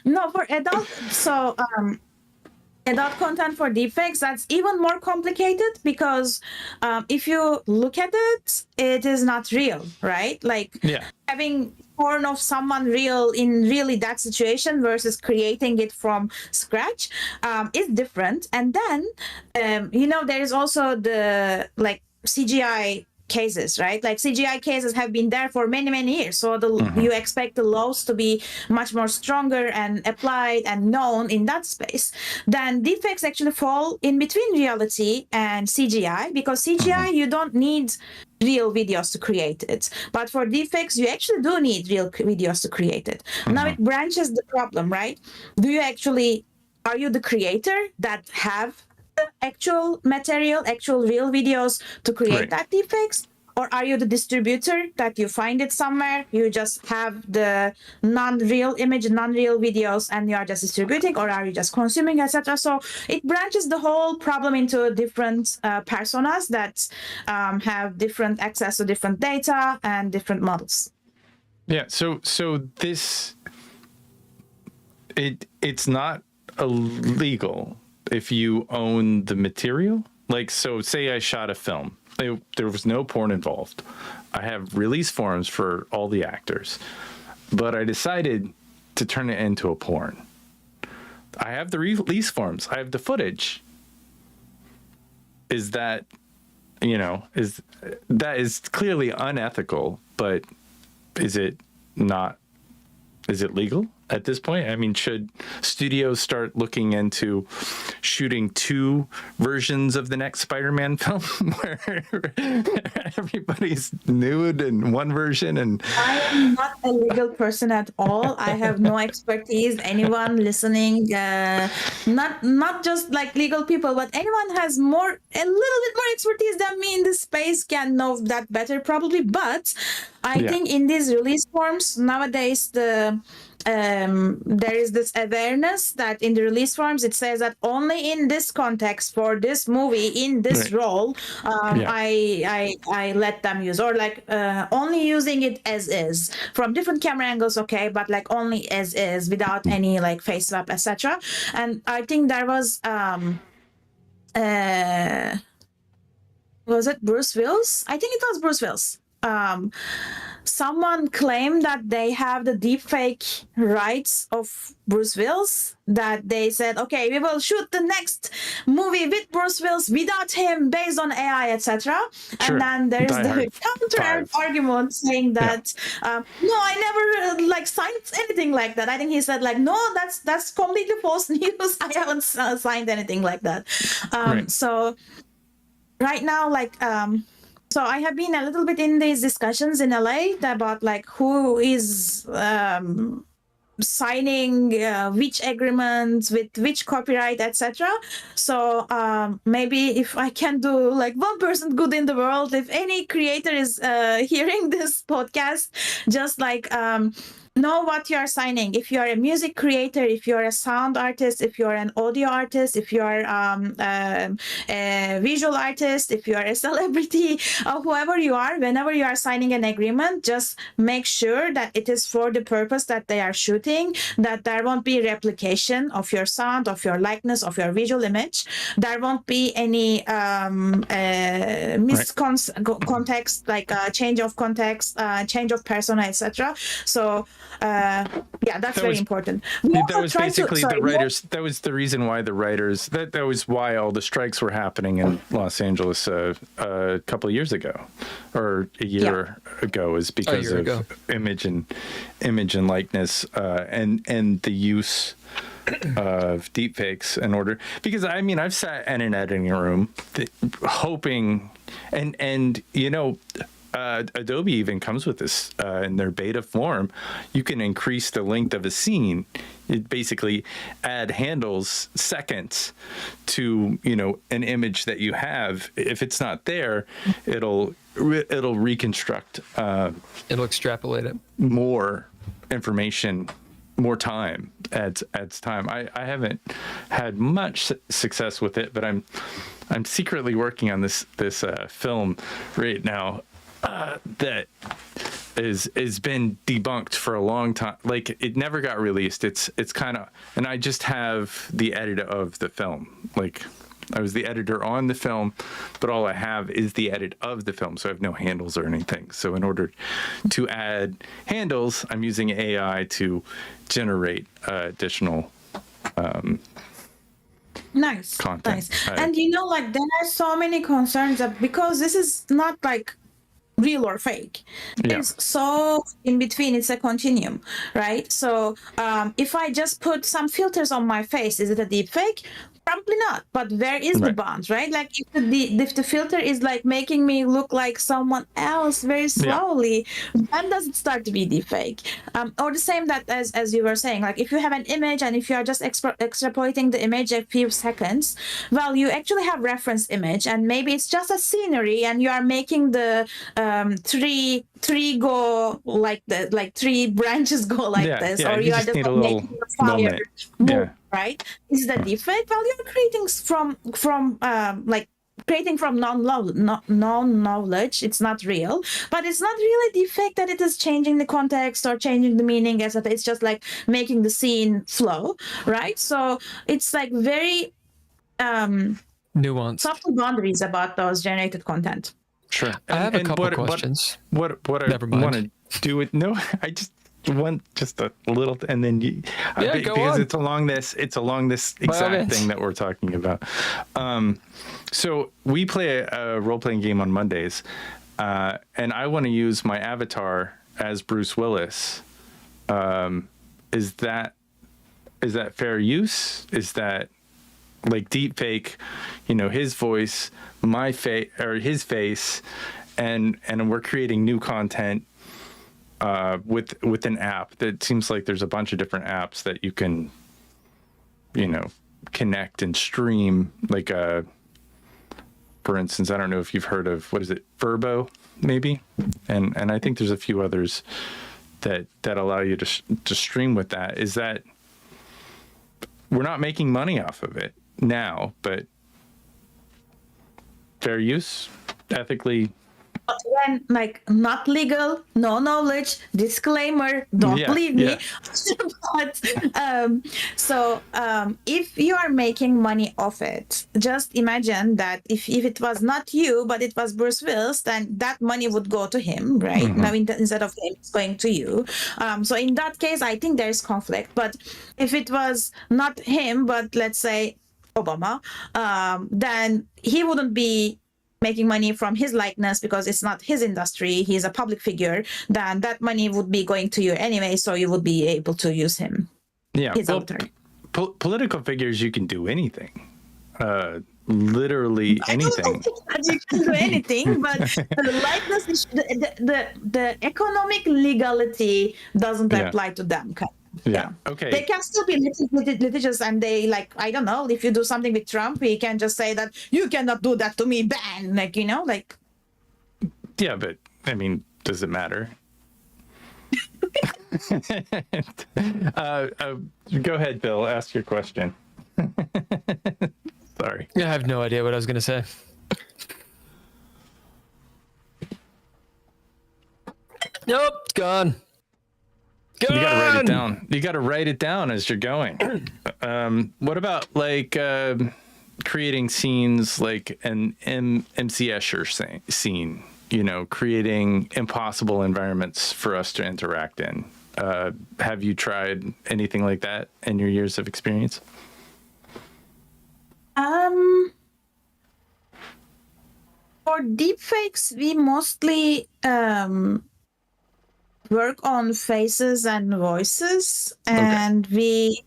No, for adult. So adult content for deepfakes, that's even more complicated because if you look at it, it is not real, right? Like having porn of someone real in really that situation versus creating it from scratch is different. And then there is also the like CGI cases, right? Like CGI cases have been there for many, many years. So you expect the laws to be much more stronger and applied and known in that space. Then deepfakes actually fall in between reality and CGI because CGI, you don't need real videos to create it. But for deepfakes, you actually do need real videos to create it. Now it branches the problem, right? Are you the creator that have actual material, actual real videos to create that deepfakes? Or are you the distributor that you find it somewhere, you just have the non-real image, non-real videos, and you are just distributing, or are you just consuming, etc.? So it branches the whole problem into different personas that have different access to different data and different models. Yeah. So this it's not illegal if you own the material. Like, so say I shot a film. There was no porn involved. I have release forms for all the actors, but I decided to turn it into a porn. I have the release forms. I have the footage. Is that, is clearly unethical, but is it legal at this point? I mean, should studios start looking into shooting 2 versions of the next Spider-Man film where everybody's nude in one version? And I am not a legal person at all. I have no expertise. Anyone listening, not just like legal people, but anyone has a little bit more expertise than me in this space can know that better probably. But I think in these release forms nowadays, there is this awareness that in the release forms it says that only in this context for this movie in this role I let them use, or like only using it as is from different camera angles, okay, but like only as is without any like face swap, etc. And I think there was it Bruce Willis? I think it was Bruce Willis. someone claimed that they have the deepfake rights of Bruce Willis, that they said, okay, we will shoot the next movie with Bruce Willis without him based on AI, etc. Sure. And then there is Die the Hard counter 5. argument saying that, no, I never signed anything like that. I think he said like, no, that's completely false news. I haven't signed anything like that. Right. So right now, so I have been a little bit in these discussions in LA about like who is signing which agreements with which copyright, etc. So maybe if I can do like 1% good in the world, if any creator is hearing this podcast, just like know what you are signing. If you are a music creator, if you are a sound artist, if you are an audio artist, if you are a visual artist, if you are a celebrity, or whoever you are, whenever you are signing an agreement, just make sure that it is for the purpose that they are shooting, that there won't be replication of your sound, of your likeness, of your visual image. There won't be any context, like change of context, change of persona, etc. So that's very important. That was basically the writers. That was the reason why the writers. That was why all the strikes were happening in Los Angeles a couple of years ago, or a year ago, is because of image and likeness and the use of deepfakes in order. Because I mean, I've sat in an editing room hoping, and you know. Adobe even comes with this in their beta form. You can increase the length of a scene. It basically add handles seconds to, you know, an image that you have. If it's not there, it'll reconstruct. It'll extrapolate it. More information, more time adds time. I haven't had much success with it, but I'm secretly working on this film right now. That is been debunked for a long time. Like, it never got released. It's kind of, and I just have the edit of the film. Like, I was the editor on the film, but all I have is the edit of the film, so I have no handles or anything. So in order to add handles, I'm using AI to generate additional content. Nice. And you know, like, there are so many concerns that because this is not like real or fake, it's so in between, it's a continuum, right? So if I just put some filters on my face, is it a deep fake? Probably not, but where is the bond, right? Like if the filter is like making me look like someone else very slowly, when does it start to be deepfake? Or the same that as you were saying, like if you have an image and if you are just extrapolating the image a few seconds, well, you actually have reference image and maybe it's just a scenery and you are making the tree go like the three branches go like this, or you are just like making the fire move. Right? Is that deepfake? Well, you're creating from non-knowledge. It's not real, but it's not really deepfake that it is changing the context or changing the meaning, as it's just like making the scene flow, right? So it's like very nuanced, subtle boundaries about those generated content. Sure. I have a couple questions. What I want to do with I just a little, and then because it's along this exact thing that we're talking about. So we play a role-playing game on Mondays, and I want to use my avatar as Bruce Willis. Is that fair use? Is that like deep fake? You know, his voice, my face, or his face, and we're creating new content. With an app that seems like there's a bunch of different apps that you can, you know, connect and stream. Like, for instance, I don't know if you've heard of, what is it, Verbo, maybe, and I think there's a few others that allow you to stream with that. Is that we're not making money off of it now, but fair use, ethically But when like not legal, no knowledge, disclaimer, don't believe me. But if you are making money off it, just imagine that if it was not you, but it was Bruce Willis, then that money would go to him, right? Now instead of him, it's going to you. So in that case, I think there's conflict. But if it was not him, but let's say Obama, then he wouldn't be making money from his likeness because it's not his industry, he's a public figure, then that money would be going to you anyway, so you would be able to use him. Yeah, well, political figures, you can do anything. Literally anything. You can do anything, but the likeness is the economic legality doesn't apply to them. Yeah. Okay. They can still be litigious, and they like, I don't know, if you do something with Trump, he can just say that you cannot do that to me, ban, like, you know, like. Yeah, but I mean, does it matter? Go ahead, Bill. Ask your question. Sorry. Yeah, I have no idea what I was gonna say. Nope, it's gone. You gotta write it down. You gotta write it down as you're going. What about like creating scenes like an MC Escher scene? You know, creating impossible environments for us to interact in. Have you tried anything like that in your years of experience? For deepfakes, we mostly work on faces and voices, and we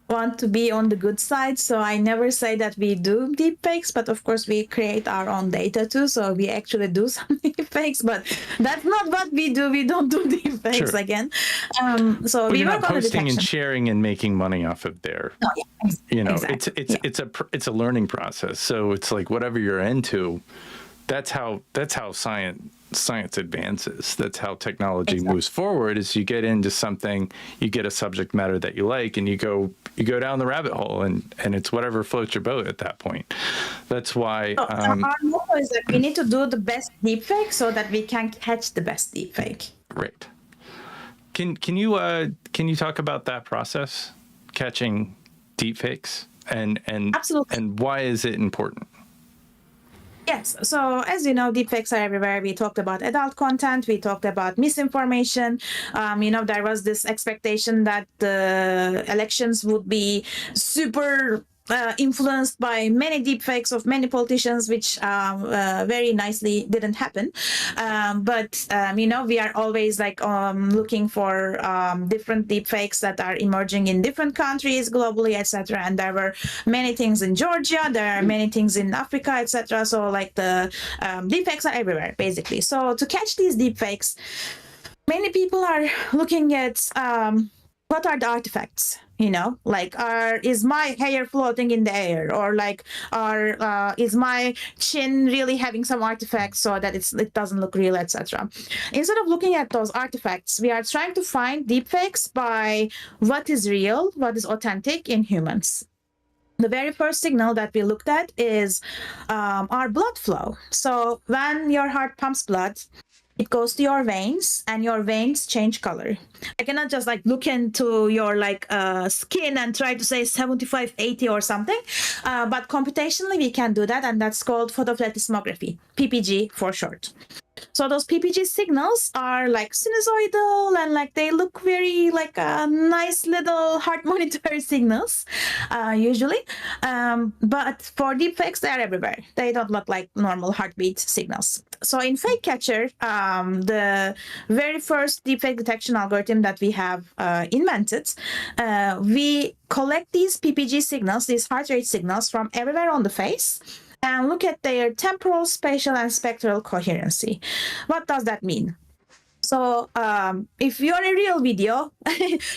want to be on the good side, so I never say that we do deepfakes, but of course we create our own data too, so we actually do some deepfakes, but that's not what we do. We don't do deepfakes again. So we you're work not on the posting detection. and sharing and making money off of there. You know, it's a learning process. So it's like whatever you're into, that's how science advances. That's how technology moves forward. Is you get into something, you get a subject matter that you like, and you go down the rabbit hole, and it's whatever floats your boat at that point. That's why our motto is that we need to do the best deepfake so that we can catch the best deepfake. Great. Can you talk about that process, catching deepfakes, and Absolutely. and why is it important? Yes. So as you know, deepfakes are everywhere. We talked about adult content. We talked about misinformation. There was this expectation that the elections would be super influenced by many deepfakes of many politicians, which very nicely didn't happen. But we are always like looking for different deepfakes that are emerging in different countries globally, etc. And there were many things in Georgia. There are many things in Africa, etc. So like the deepfakes are everywhere, basically. So to catch these deepfakes, many people are looking at what are the artifacts. Like, is my hair floating in the air, or like, is my chin really having some artifacts so that it doesn't look real, etc. Instead of looking at those artifacts, we are trying to find deepfakes by what is real, what is authentic in humans. The very first signal that we looked at is our blood flow. So when your heart pumps blood, it goes to your veins, and your veins change color. I cannot just like look into your skin and try to say 75, 80 or something. But computationally, we can do that, and that's called photoplethysmography, PPG for short. So those PPG signals are like sinusoidal, and like they look very like nice little heart monitor signals, usually. But for deepfakes, they are everywhere. They don't look like normal heartbeat signals. So in Fake Catcher, the very first deepfake detection algorithm that we have invented, we collect these PPG signals, these heart rate signals from everywhere on the face, and look at their temporal, spatial, and spectral coherency. What does that mean? So if you're a real video,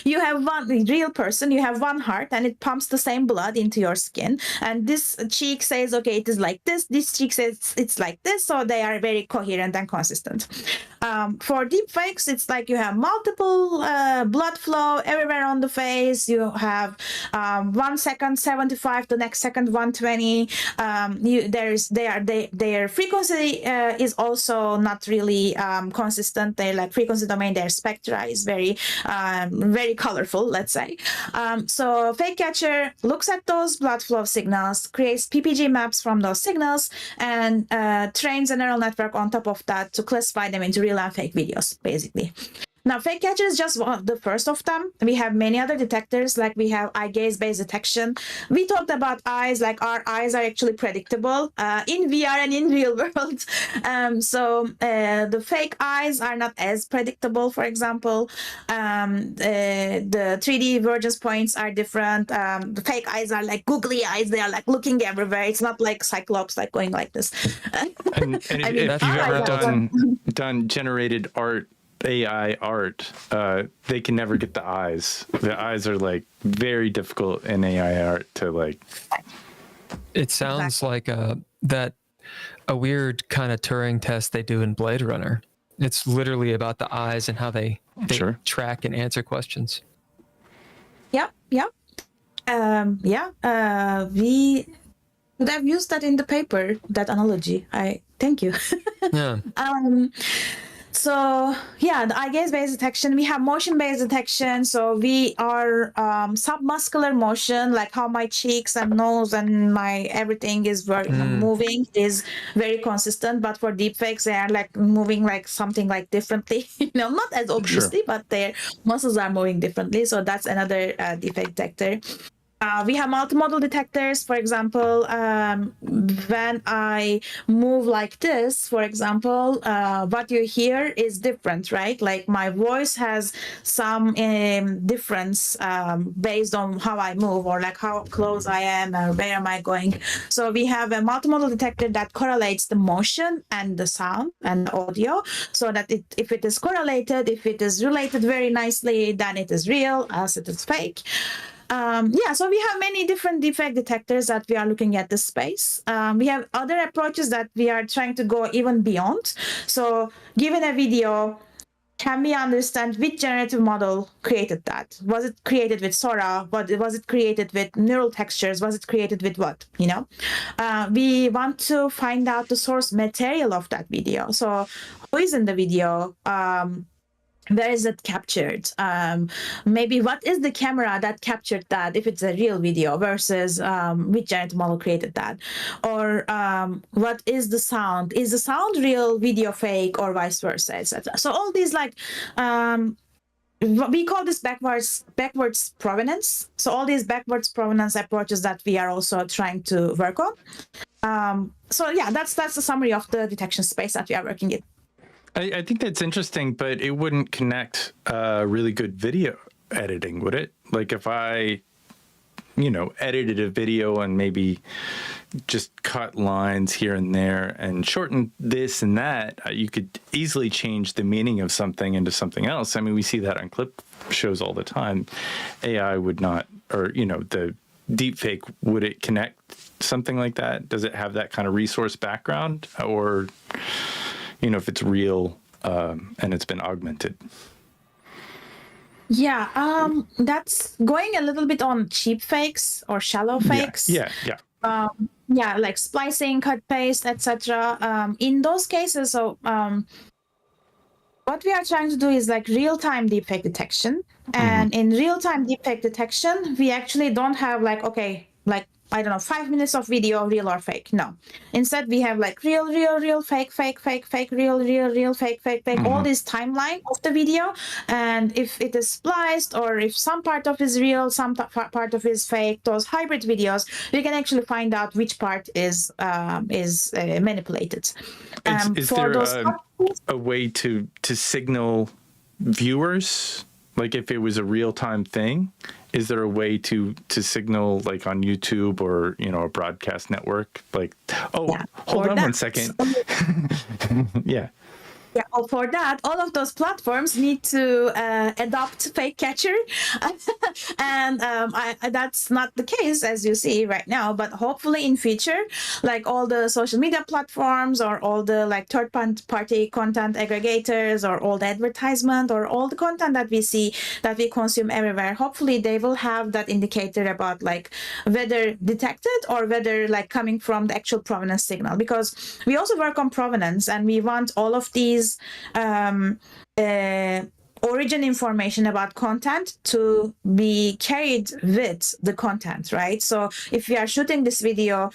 you have one real person, you have one heart, and it pumps the same blood into your skin. And this cheek says, okay, it is like this cheek says it's like this. So they are very coherent and consistent. For deepfakes, it's like you have multiple blood flow everywhere on the face. You have 1 second 75, the next second 120. Their frequency is also not really consistent. They're like frequency domain, their spectra is very colorful, let's say. So fake catcher looks at those blood flow signals, creates PPG maps from those signals, and trains a neural network on top of that to classify them into real and fake videos, basically. Now, fake catcher is just the first of them. We have many other detectors, like we have eye gaze-based detection. We talked about eyes, like our eyes are actually predictable in VR and in real world. So the fake eyes are not as predictable, for example. The 3D divergence points are different. The fake eyes are like googly eyes. They are like looking everywhere. It's not like Cyclops, like going like this. And if you've ever done generated art, AI art, they can never get the eyes. The eyes are like very difficult in AI art to like. It sounds like a weird kind of Turing test they do in Blade Runner. It's literally about the eyes and how they track and answer questions. Yep. We could have used that in the paper, that analogy. Thank you. Yeah. So yeah, the eye gaze-based detection, we have motion-based detection. So we are submuscular motion, like how my cheeks and nose and my everything is moving is very consistent. But for deepfakes, they are like moving like something like differently, not as obviously, but their muscles are moving differently. So that's another deepfake detector. We have multimodal detectors. For example, when I move like this, for example, what you hear is different, right? Like my voice has some difference based on how I move, or like how close I am or where am I going. So we have a multimodal detector that correlates the motion and the sound and the audio, so that if it is correlated, if it is related very nicely, then it is real, else it is fake. So we have many different deepfake detectors that we are looking at this space. We have other approaches that we are trying to go even beyond. So given a video, can we understand which generative model created that? Was it created with Sora? Was it created with neural textures? Was it created with what? We want to find out the source material of that video. So who is in the video? Where is it captured? Maybe what is the camera that captured that, if it's a real video, versus which generative model created that? Or what is the sound? Is the sound real, video fake, or vice versa, etc. So all these we call this backwards provenance. So all these backwards provenance approaches that we are also trying to work on. That's the summary of the detection space that we are working in. I think that's interesting, but it wouldn't connect really good video editing, would it? Like if I, edited a video and maybe just cut lines here and there and shortened this and that, you could easily change the meaning of something into something else. I mean, we see that on clip shows all the time. AI would not, or, the deepfake, would it connect something like that? Does it have that kind of resource background? Or... if it's real and it's been augmented. Yeah, that's going a little bit on cheap fakes or shallow fakes. Yeah. Like splicing, cut, paste, etc. In those cases, what we are trying to do is like real-time deepfake detection. And in real-time deepfake detection, we actually don't have 5 minutes of video, real or fake. No. Instead, we have like real, fake, real, fake. All this timeline of the video. And if it is spliced, or if some part of it is real, some part of it is fake, those hybrid videos, we can actually find out which part is manipulated. Is there a way to signal viewers? Like if it was a real-time thing, is there a way to signal like on YouTube or, a broadcast network? Like, hold on 1 second. Yeah. Yeah, for that, all of those platforms need to adopt fake catcher, and that's not the case as you see right now. But hopefully in future, like all the social media platforms or all the like third-party content aggregators or all the advertisement or all the content that we see that we consume everywhere, hopefully they will have that indicator about like whether detected or whether like coming from the actual provenance signal, because we also work on provenance and we want all of these origin information about content to be carried with the content, right? So if we are shooting this video,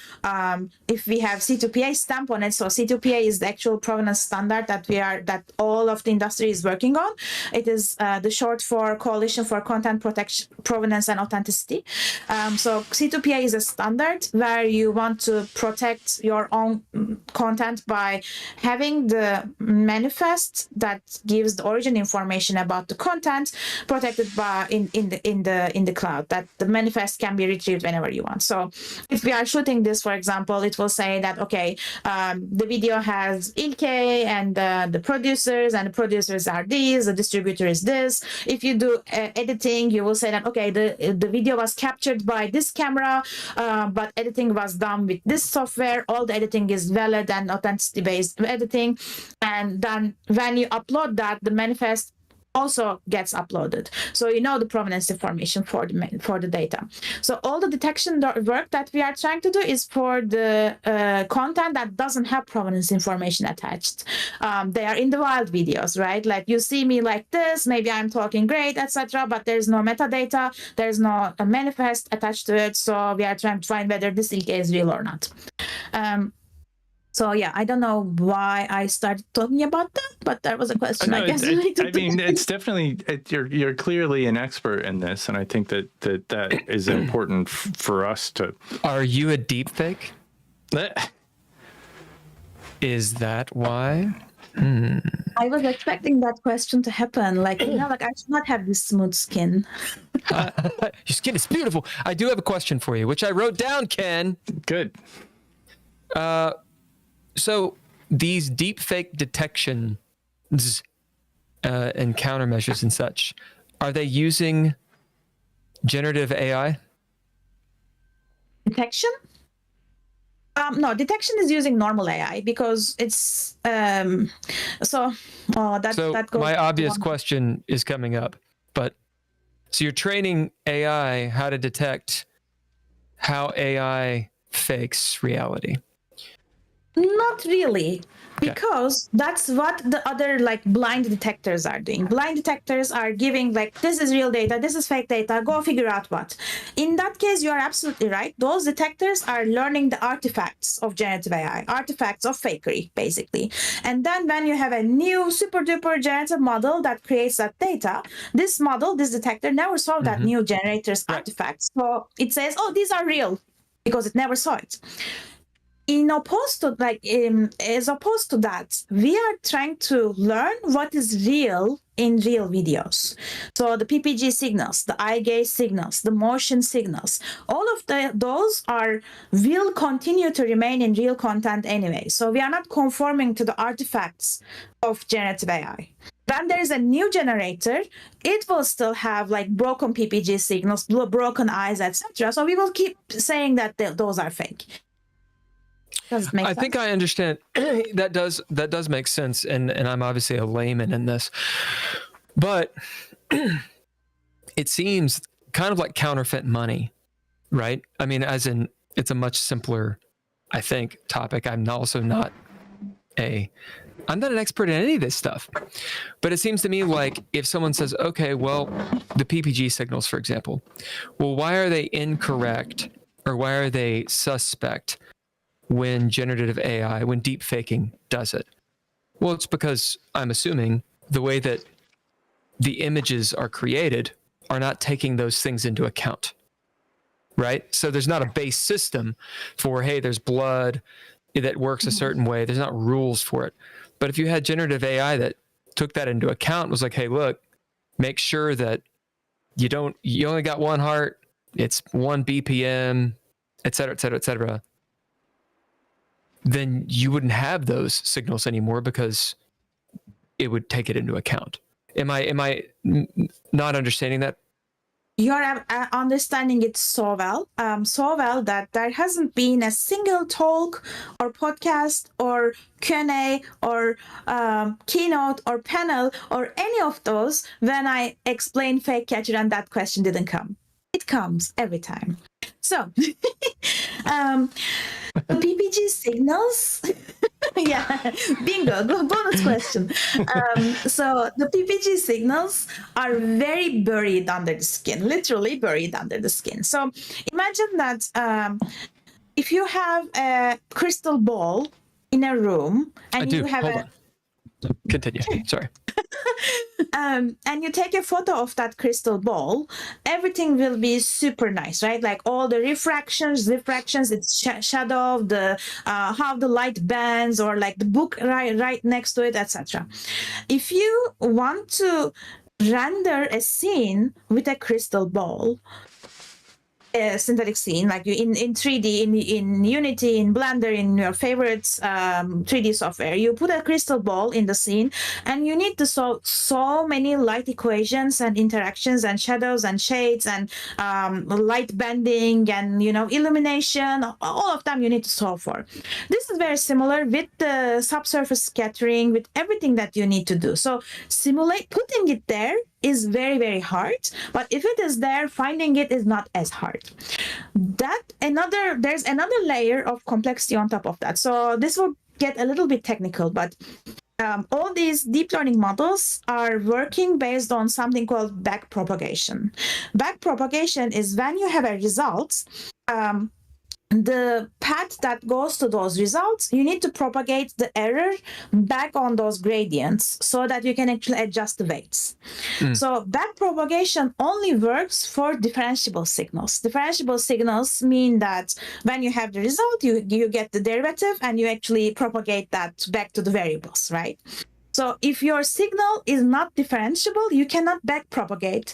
if we have C2PA stamp on it, so C2PA is the actual provenance standard that all of the industry is working on. It is the short for Coalition for Content Protection, Provenance and Authenticity. So C2PA is a standard where you want to protect your own content by having the manifest that gives the origin information about the content protected by in the cloud, that the manifest can be retrieved whenever you want. So if we are shooting this, for example, it will say that okay, the video has Ilke and the producers, and the producers are these, the distributor is this. If you do editing, you will say that okay, the video was captured by this camera, but editing was done with this software. All the editing is valid and authenticity based editing, and then when you upload that, the manifest also gets uploaded, so you know the provenance information for the data. So all the detection work that we are trying to do is for the content that doesn't have provenance information attached. They are in the wild videos, right? Like you see me like this, maybe I'm talking great, etc., but there's no metadata, there's no a manifest attached to it. So we are trying to find whether this Ilke is real or not. So yeah, I don't know why I started talking about that, but that was a question. No, I guess. I mean, it's definitely you're clearly an expert in this, and I think that is important for us to. Are you a deepfake? Is that why? I was expecting that question to happen. Like, like I should not have this smooth skin. Your skin is beautiful. I do have a question for you, which I wrote down, Ken. Good. So these deepfake detections and countermeasures and such, are they using generative AI? Detection? No, detection is using normal AI because it's that goes my obvious question is coming up, but so you're training AI how to detect how AI fakes reality. Not really, because that's what the other like blind detectors are doing. Blind detectors are giving like, this is real data, this is fake data, go figure out what. In that case, you are absolutely right. Those detectors are learning the artifacts of generative AI, artifacts of fakery, basically. And then when you have a new super duper generative model that creates that data, this model, this detector never saw that new generator's artifacts. So it says, oh, these are real, because it never saw it. As opposed to that, we are trying to learn what is real in real videos. So the PPG signals, the eye gaze signals, the motion signals, all of those will continue to remain in real content anyway. So we are not conforming to the artifacts of generative AI. When there is a new generator, it will still have like broken PPG signals, broken eyes, etc. So we will keep saying that those are fake. I think I understand. That does make sense, and I'm obviously a layman in this, but it seems kind of like counterfeit money, right? I mean, as in, it's a much simpler, I think, topic. I'm also not an expert in any of this stuff, but it seems to me like if someone says, okay, well, the PPG signals, for example, well, why are they incorrect, or why are they suspect when generative AI, when deep faking does it? Well, it's because I'm assuming the way that the images are created are not taking those things into account, right? So there's not a base system for, hey, there's blood that works a certain way. There's not rules for it. But if you had generative AI that took that into account, was like, hey, look, make sure that you only got one heart, it's 1 BPM, et cetera, et cetera, et cetera, then you wouldn't have those signals anymore, because it would take it into account. Am I not understanding that? You're understanding it so well that there hasn't been a single talk or podcast or Q&A or keynote or panel or any of those when I explain fake catcher and that question didn't come. It comes every time. So, the PPG signals, yeah, bingo, bonus question. So the PPG signals are very buried under the skin, literally buried under the skin. So imagine that if you have a crystal ball in a room and you have Continue. Sorry. And you take a photo of that crystal ball, everything will be super nice, right? Like all the refractions, it's shadow, the how the light bends, or like the book right next to it, etc. If you want to render a scene with a crystal ball, a synthetic scene, like you in 3D, in Unity, in Blender, in your favorite 3D software, you put a crystal ball in the scene, and you need to solve so many light equations and interactions and shadows and shades and light bending and illumination. All of them you need to solve for. This is very similar with the subsurface scattering, with everything that you need to do. So putting it there is very, very hard, but if it is there, finding it is not as hard. There's another layer of complexity on top of that. So this will get a little bit technical, but all these deep learning models are working based on something called backpropagation. Backpropagation is when you have a result, the path that goes to those results, you need to propagate the error back on those gradients so that you can actually adjust the weights. So backpropagation only works for differentiable signals. Differentiable signals mean that when you have the result, you get the derivative and you actually propagate that back to the variables, right? So if your signal is not differentiable, you cannot backpropagate.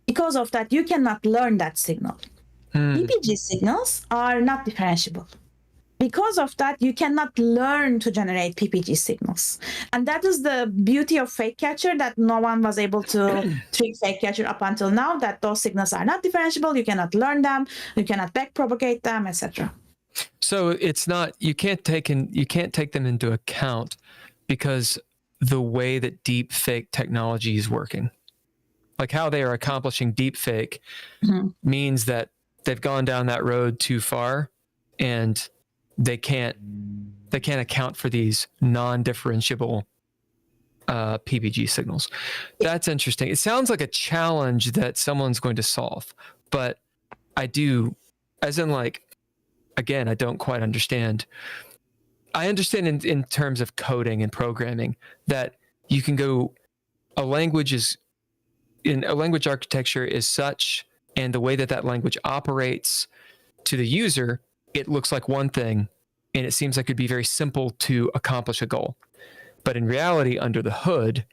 Because of that, you cannot learn that signal. PPG signals are not differentiable. Because of that, you cannot learn to generate PPG signals. And that is the beauty of fake catcher, that no one was able to trick fake catcher up until now, that those signals are not differentiable, you cannot learn them, you cannot backpropagate them, etc. So it's not, you can't take them into account because the way that deepfake technology is working, like how they are accomplishing deepfake, means that they've gone down that road too far, and they can't account for these non-differentiable PPG signals. That's interesting. It sounds like a challenge that someone's going to solve, but I do, as in like, again, I don't quite understand. I understand in terms of coding and programming that you can go, a language architecture is such, and the way that language operates to the user, it looks like one thing, and it seems like it'd be very simple to accomplish a goal. But in reality, under the hood,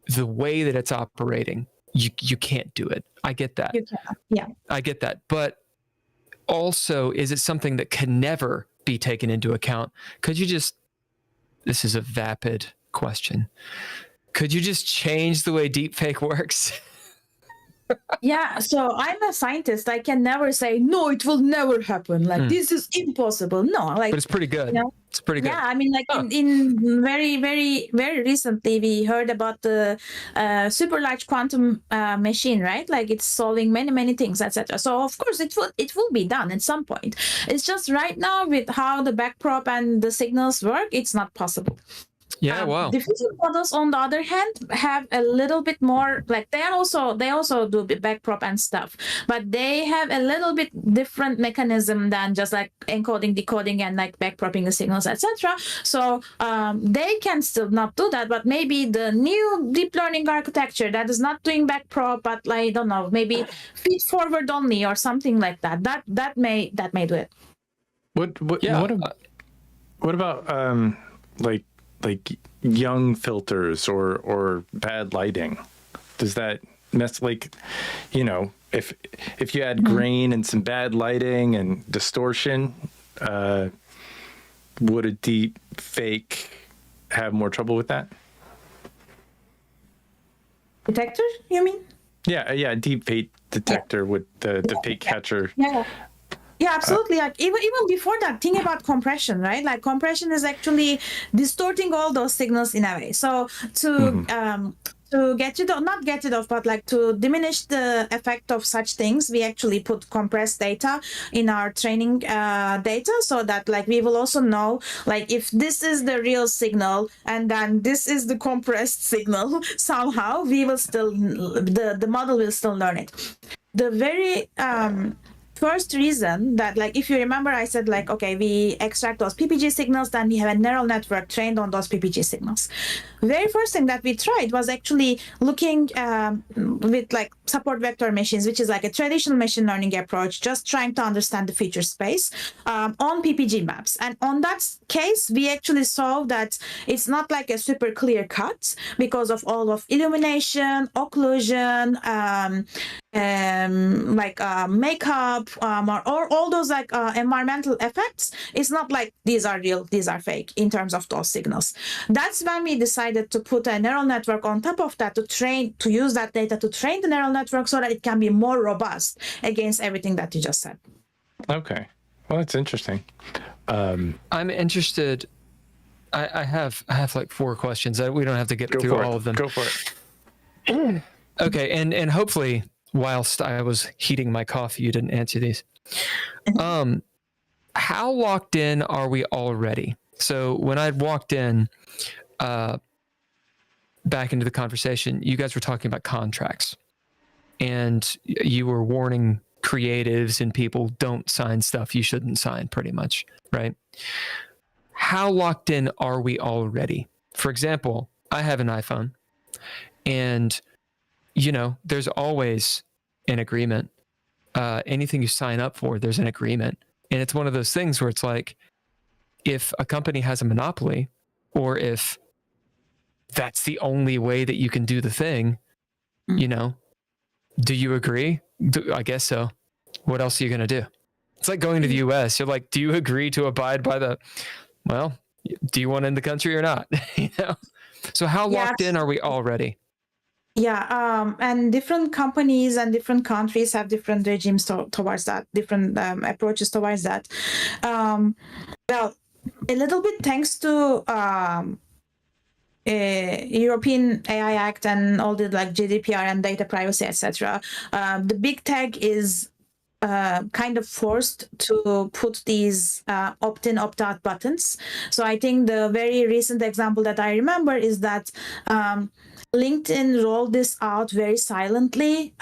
the way that it's operating, you can't do it. I get that. You cannot. Yeah. I get that. But also, is it something that can never be taken into account? Could you just, this is a vapid question, could you just change the way deepfake works? Yeah, so I'm a scientist. I can never say, no, it will never happen. Like, this is impossible. No, like. But it's pretty good. It's pretty good. Yeah, I mean, like in very, very, very recently, we heard about the super large quantum machine, right? Like it's solving many, many things, etc. So of course, it will be done at some point. It's just right now with how the backprop and the signals work, it's not possible. Yeah, wow. Diffusion models, on the other hand, have a little bit more, like they also do backprop and stuff, but they have a little bit different mechanism than just like encoding, decoding, and like backpropping the signals, etc. So they can still not do that, but maybe the new deep learning architecture that is not doing backprop, but like, I don't know, maybe feed forward only or something like that. That may do it. What about like young filters or bad lighting? Does that mess, like, if you add grain and some bad lighting and distortion, would a deep fake have more trouble with that? detector, you mean? Yeah, deep fake detector with the fake catcher. Yeah, absolutely. Like even before that, think about compression, right? Like compression is actually distorting all those signals in a way. So to get rid of, not get rid of, but like to diminish the effect of such things, we actually put compressed data in our training data, so that like we will also know like if this is the real signal and then this is the compressed signal, somehow we will still the model will still learn it. The very first reason that, like, if you remember, I said like, okay, we extract those PPG signals, then we have a neural network trained on those PPG signals. Very first thing that we tried was actually looking with like support vector machines, which is like a traditional machine learning approach, just trying to understand the feature space on PPG maps. And on that case, we actually saw that it's not like a super clear cut because of all of illumination, occlusion, makeup, or all those like environmental effects. It's not like these are real, these are fake in terms of those signals. That's when we decided to put a neural network on top of that to use that data to train the neural network so that it can be more robust against everything that you just said. Okay, well, that's interesting. I'm interested. I have like 4 questions. We don't have to get through all of them. Go for it. Okay, and hopefully, whilst I was heating my coffee, you didn't answer these. How locked in are we already? So when I walked in back into the conversation, you guys were talking about contracts, and you were warning creatives and people, don't sign stuff you shouldn't sign, pretty much, right? How locked in are we already? For example, I have an iPhone, and there's always an agreement. Anything you sign up for, there's an agreement. And it's one of those things where it's like, if a company has a monopoly, or if that's the only way that you can do the thing, do you agree? I guess so. What else are you going to do? It's like going to the US. You're like, do you agree to abide by do you want in the country or not? So how locked in are we already? Yeah, and different companies and different countries have different regimes towards that, different approaches towards that. Well, a little bit thanks to European AI Act and all the like GDPR and data privacy, etc. The big tech is kind of forced to put these opt-in, opt-out buttons. So I think the very recent example that I remember is that LinkedIn rolled this out very silently,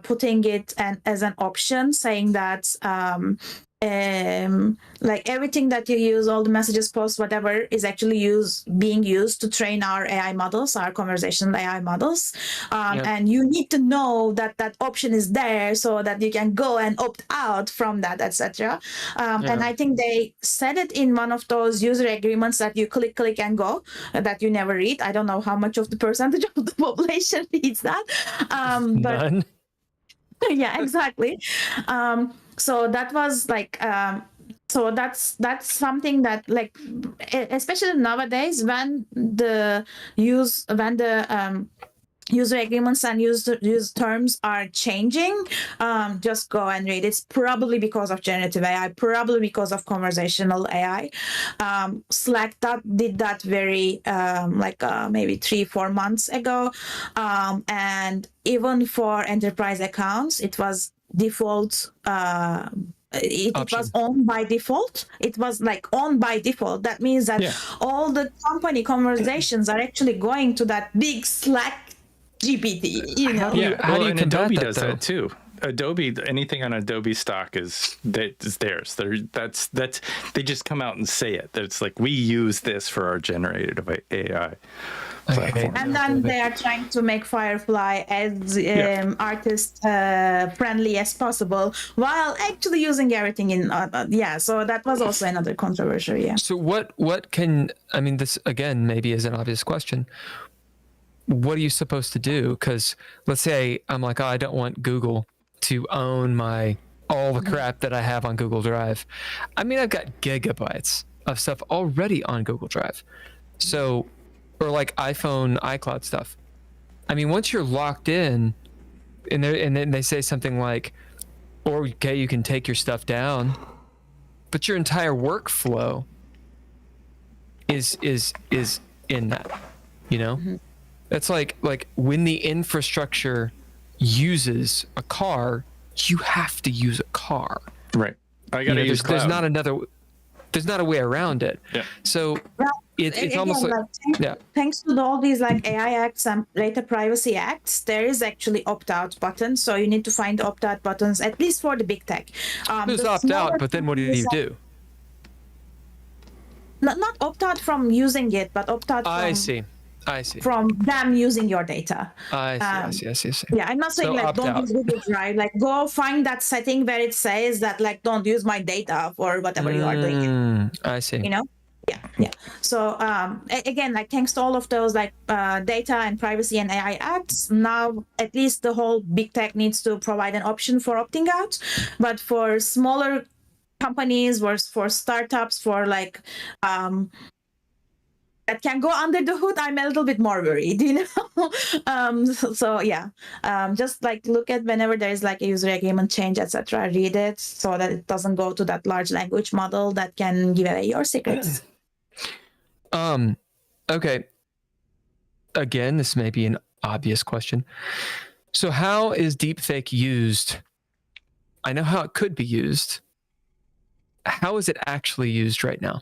putting it as an option, saying that like everything that you use, all the messages, posts, whatever, is actually being used to train our AI models, our conversational AI models. And you need to know that option is there so that you can go and opt out from that, etc. And I think they said it in one of those user agreements that you click and go, that you never read. I don't know how much of the percentage of the population reads that. But None. Yeah, exactly. So that was like, so that's something that, like, especially nowadays when the user agreements and use terms are changing, just go and read. It's probably because of generative AI, probably because of conversational AI. Slack did that very maybe 3-4 months ago, and even for enterprise accounts, it was default. It was on by default. It was like on by default. That means that all the company conversations are actually going to that big Slack GPT. How do you and combat Adobe that, does though? that too. Adobe, anything on Adobe stock is theirs. That's they just come out and say it. It's like, we use this for our generative AI. Okay. And then they are trying to make Firefly as artist friendly as possible, while actually using everything in so that was also another controversial. So what can, I mean, this again maybe is an obvious question. What are you supposed to do? Because let's say I'm like, I don't want Google to own all the crap that I have on Google Drive. I mean, I've got gigabytes of stuff already on Google Drive. So, or like iPhone, iCloud stuff. I mean, once you're locked in, and then they say something like, or okay, you can take your stuff down, but your entire workflow is in that, you know? Mm-hmm. That's like when the infrastructure uses a car, you have to use a car. Right. I got to use cloud. There's not a way around it. Yeah. So Well, it's again, almost like thanks to all these like AI acts and data privacy acts, there is actually opt-out buttons. So you need to find opt-out buttons, at least for the big tech. there's opt-out, but then what do you do? Not opt-out from using it, but opt-out from... I see. From them using your data. I see. Yeah, I'm not saying So like don't use Google Drive. Like go find that setting where it says that like don't use my data for whatever you are doing. I see. You know? Yeah. So again, like thanks to all of those like data and privacy and AI acts, now at least the whole big tech needs to provide an option for opting out. But for smaller companies, for startups, for like that can go under the hood, I'm a little bit more worried, you know. So yeah, just like look at whenever there is like a user agreement change, etc. Read it so that it doesn't go to that large language model that can give away your secrets. Okay. Again, this may be an obvious question. So how is deepfake used? I know how it could be used. How is it actually used right now?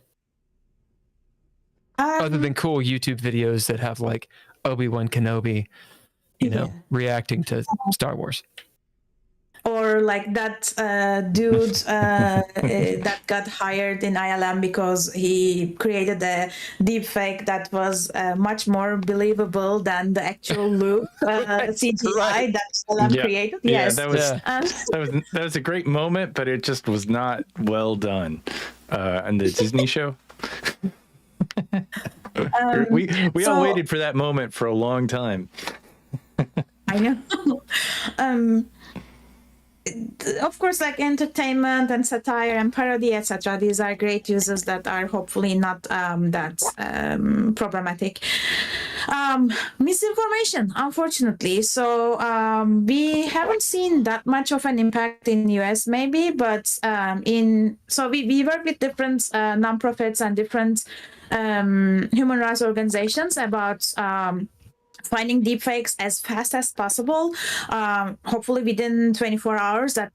Other than cool YouTube videos that have like Obi-Wan Kenobi, you know, reacting to Star Wars. Or like that dude that got hired in ILM because he created a deepfake that was much more believable than the actual Luke CGI that ILM created. Yeah, yes, that was a great moment, but it just was not well done. And the Disney show. We all waited for that moment for a long time. I know. Of course, like entertainment and satire and parody, etc. These are great uses that are hopefully not that problematic. Misinformation, unfortunately. So we haven't seen that much of an impact in US, maybe, but we work with different nonprofits and different human rights organizations about finding deepfakes as fast as possible, hopefully within 24 hours that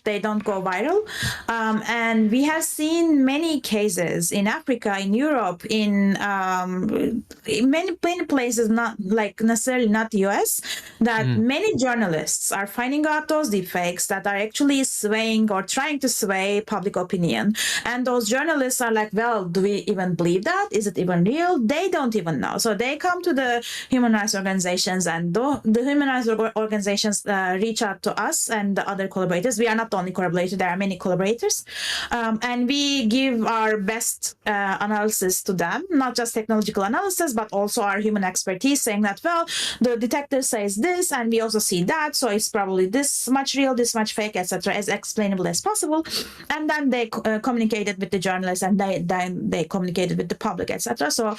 they don't go viral. And we have seen many cases in Africa, in Europe, in many places, not like necessarily not the US, that many journalists are finding out those deepfakes that are actually swaying or trying to sway public opinion. And those journalists are like, well, do we even believe that? Is it even real? They don't even know. So they come to the human rights organizations, and the human rights organizations reach out to us and the other collaborators. We are not the only collaborator, there are many collaborators, and we give our best analysis to them, not just technological analysis but also our human expertise, saying that, well, the detector says this and we also see that, so it's probably this much real, this much fake, etc., as explainable as possible. And then they communicated with the journalists, and they communicated with the public, etc. So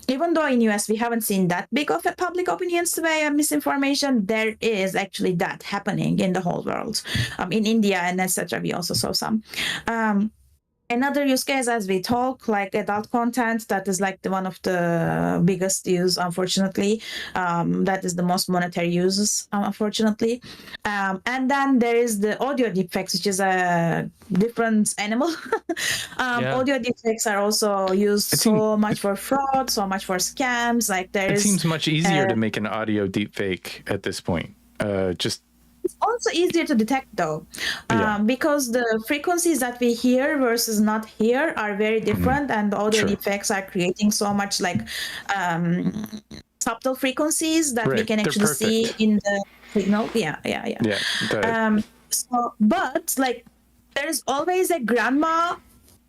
even though in US we haven't seen that big of a public opinion sway and misinformation, there is actually that happening in the whole world. In India and etc. we also saw some. Another use case, as we talk, like adult content, that is like one of the biggest use, unfortunately. That is the most monetary uses, unfortunately. And then there is the audio deepfakes, which is a different animal. Audio deepfakes are also used much for fraud, so much for scams. Like it seems much easier to make an audio deepfake at this point. It's also easier to detect, though, because the frequencies that we hear versus not hear are very different, and the audio deepfakes are creating so much like subtle frequencies that we can actually see in the signal. But like, there's always a grandma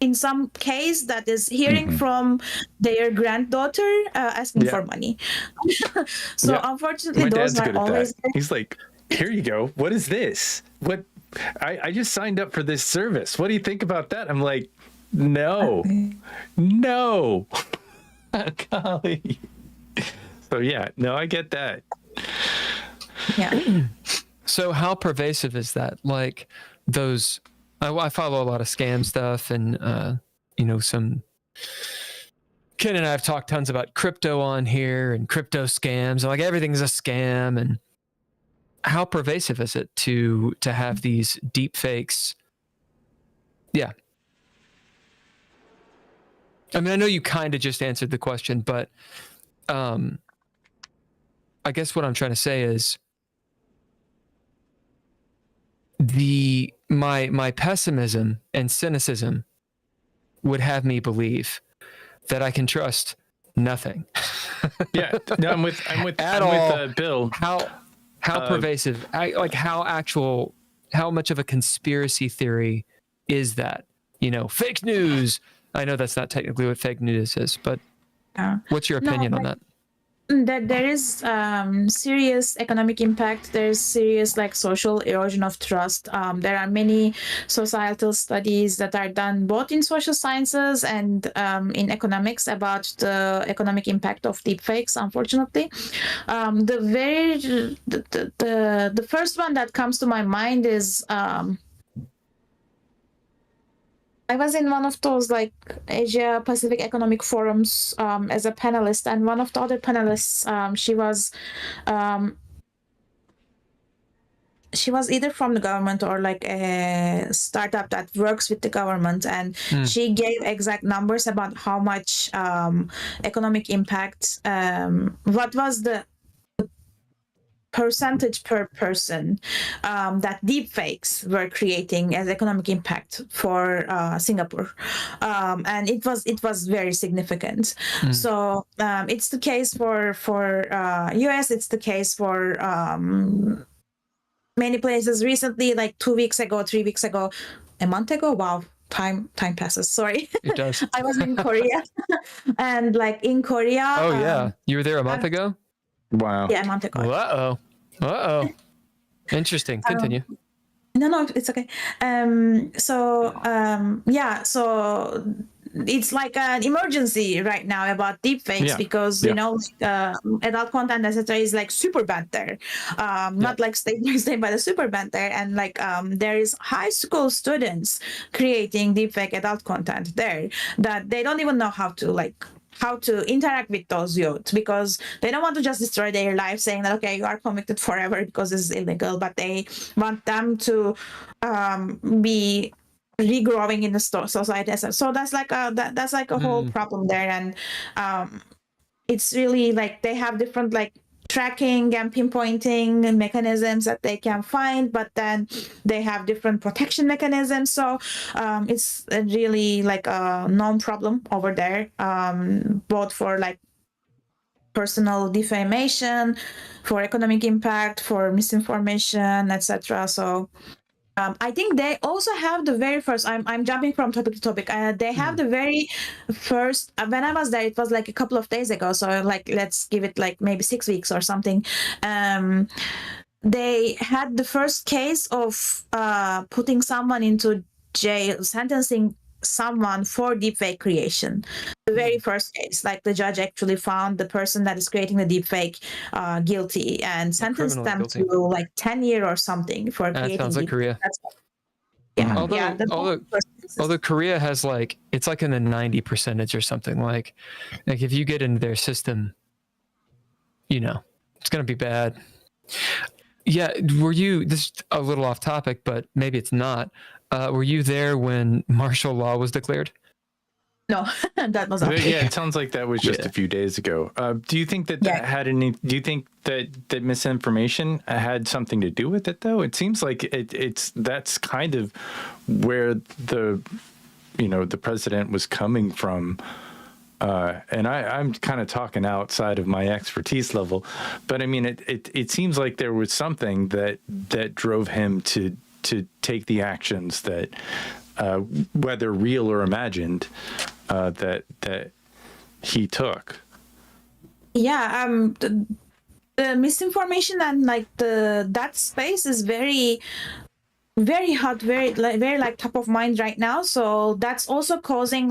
in some case that is hearing from their granddaughter asking for money. Unfortunately, those are always. He's like, here you go. What is this? What? I just signed up for this service. What do you think about that? I'm like, no. Golly. So yeah, no, I get that. Yeah. So how pervasive is that? Like those, I follow a lot of scam stuff, and some. Ken and I have talked tons about crypto on here and crypto scams, and like everything's a scam. And how pervasive is it to have these deep fakes? Yeah. I mean, I know you kind of just answered the question, but I guess what I'm trying to say is my pessimism and cynicism would have me believe that I can trust nothing. Yeah, no, I'm with Bill. How pervasive? How much of a conspiracy theory is that? Fake news. I know that's not technically what fake news is, but what's your opinion on that? That there is serious economic impact. There's serious social erosion of trust. There are many societal studies that are done both in social sciences and in economics about the economic impact of deepfakes. Unfortunately, the first one that comes to my mind is. I was in one of those Asia Pacific Economic Forums as a panelist, and one of the other panelists, she was either from the government or a startup that works with the government, and she gave exact numbers about how much economic impact. What was the percentage per person that deepfakes were creating as economic impact for Singapore, and it was very significant. So it's the case for US. It's the case for many places. Recently, 2 weeks ago, 3 weeks ago, a month ago. Wow. Time passes. Sorry. It does. I was in Korea, and in Korea. Oh yeah, you were there a month ago. Wow. Yeah, a month ago. Uh-oh. Interesting. Continue. No, it's okay. So it's like an emergency right now about deepfakes because adult content, etc., is super banned there. Not state by state, but super banned there, and there is high school students creating deepfake adult content there that they don't even know how to interact with those youth, because they don't want to just destroy their life saying that, okay, you are convicted forever because this is illegal, but they want them to be regrowing in the society. So that's a whole problem there. And it's really they have different tracking and pinpointing mechanisms that they can find, but then they have different protection mechanisms. So it's really a known problem over there, both for personal defamation, for economic impact, for misinformation, etc. So I think they also have the very first. I'm jumping from topic to topic. They have the very first. When I was there, it was a couple of days ago. So let's give it maybe 6 weeks or something. They had the first case of putting someone into jail, sentencing someone for deepfake creation. The very first case, the judge actually found the person that is creating the deepfake guilty and sentenced them to 10 years or something for creating. That sounds like Korea. Although Korea has it's in the 90% or something. If you get into their system, it's gonna be bad. Yeah, were you? This is a little off topic, but maybe it's not. Were you there when martial law was declared? No, that was not. Yeah, it sounds like that was just a few days ago. Do you think that had any? Do you think that misinformation had something to do with it, though? It seems like that's kind of where the president was coming from. And I'm kind of talking outside of my expertise level, but I mean, it seems like there was something that drove him to take the actions that, whether real or imagined, that he took. Yeah, the misinformation and that space is very, very hot, very top of mind right now. So that's also causing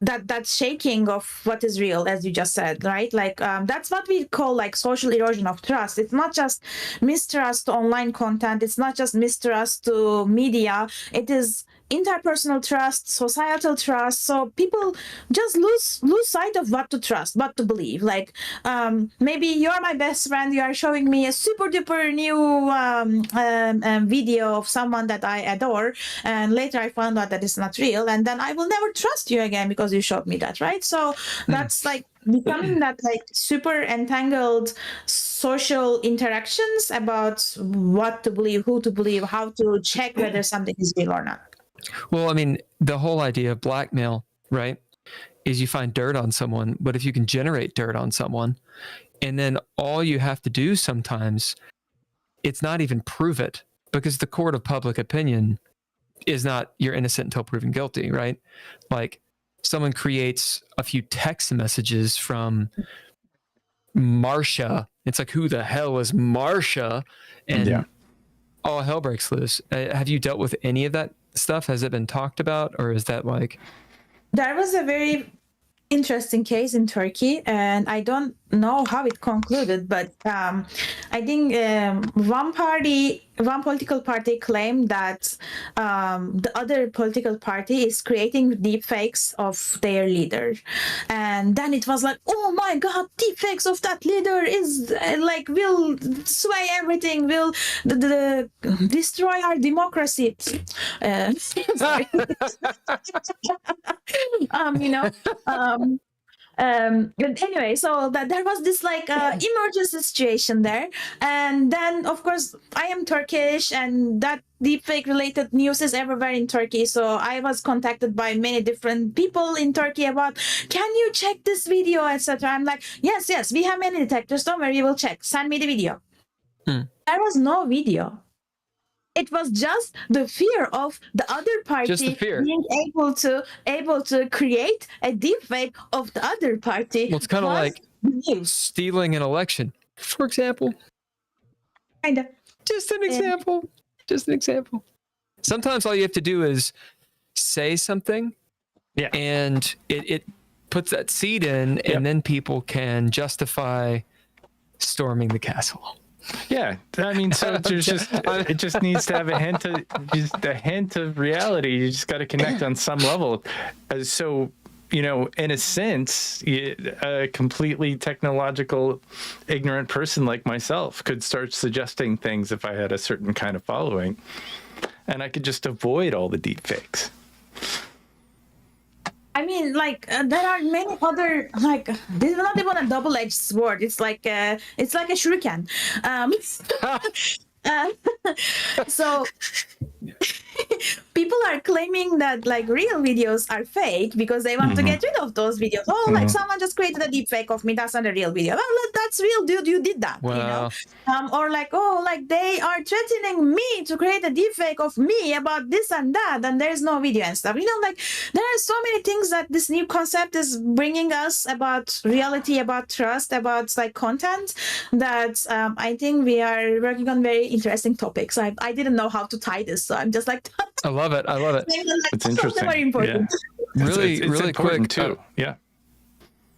that shaking of what is real, as you just said, right? Like that's what we call like social erosion of trust. It's not just mistrust to online content, it's not just mistrust to media, it is interpersonal trust, societal trust. So people just lose sight of what to trust, what to believe. Like maybe you're my best friend, you are showing me a super duper new video of someone that I adore, and later I found out that it's not real, and then I will never trust you again because you showed me that, right? So that's like becoming that like super entangled social interactions about what to believe, who to believe, how to check whether something is real or not. Well, I mean, the whole idea of blackmail, right, is you find dirt on someone, but if you can generate dirt on someone, and then all you have to do sometimes, it's not even prove it, because the court of public opinion is not you're innocent until proven guilty, right? Like someone creates a few text messages from Marsha. It's like, who the hell is Marsha? And all hell breaks loose. Have you dealt with any of that stuff? Has it been talked about, or is that like? There was a very interesting case in Turkey, and I don't know how it concluded, but I think one political party claimed that the other political party is creating deepfakes of their leader, and then it was like, oh my god, deepfakes of that leader is like will sway everything, will destroy our democracy. Sorry. But anyway, so that there was this like emergency situation there, and then of course I am Turkish, and that deepfake related news is everywhere in Turkey. So I was contacted by many different people in Turkey about, can you check this video, etc. I'm like, yes, we have many detectors. Don't worry, we will check. Send me the video. There was no video. It was just the fear of the other party being able to create a deepfake of the other party. Well, it's kind of like stealing an election, for example. Kind of. Just an example. Just an example. Sometimes all you have to do is say something, and it puts that seed in, and then people can justify storming the castle. Yeah, I mean, so there's just it just needs to have a hint of reality. You just got to connect on some level. So, you know, in a sense, a completely technological, ignorant person like myself could start suggesting things if I had a certain kind of following, and I could just avoid all the deep fakes. I mean, like there are many other, like, this is not even a double-edged sword. It's like a shuriken. So people are claiming that like real videos are fake because they want to get rid of those videos. Oh, like someone just created a deep fake of me. That's not a real video. Well, that's real, dude. You did that. Wow. You know? Or like, oh, like they are threatening me to create a deep fake of me about this and that, and there's no video and stuff. You know, like there are so many things that this new concept is bringing us about reality, about trust, about like content, that I think we are working on very interesting topics. I didn't know how to tie this, so I'm just like I love it. It's interesting. Very important. Yeah. Really, it's really quick too. Yeah.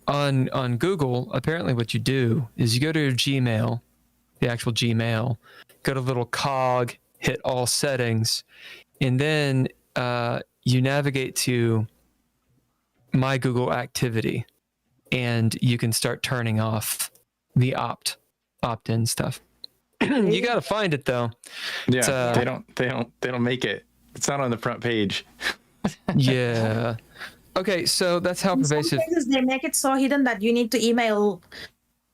On Google, apparently what you do is you go to your Gmail, the actual Gmail, go to little cog, hit all settings, and then you navigate to My Google Activity, and you can start turning off the opt-in stuff. You got to find it though. Yeah, they don't make it. It's not on the front page. Yeah. Okay, so that's how pervasive. Some cases they make it so hidden that you need to email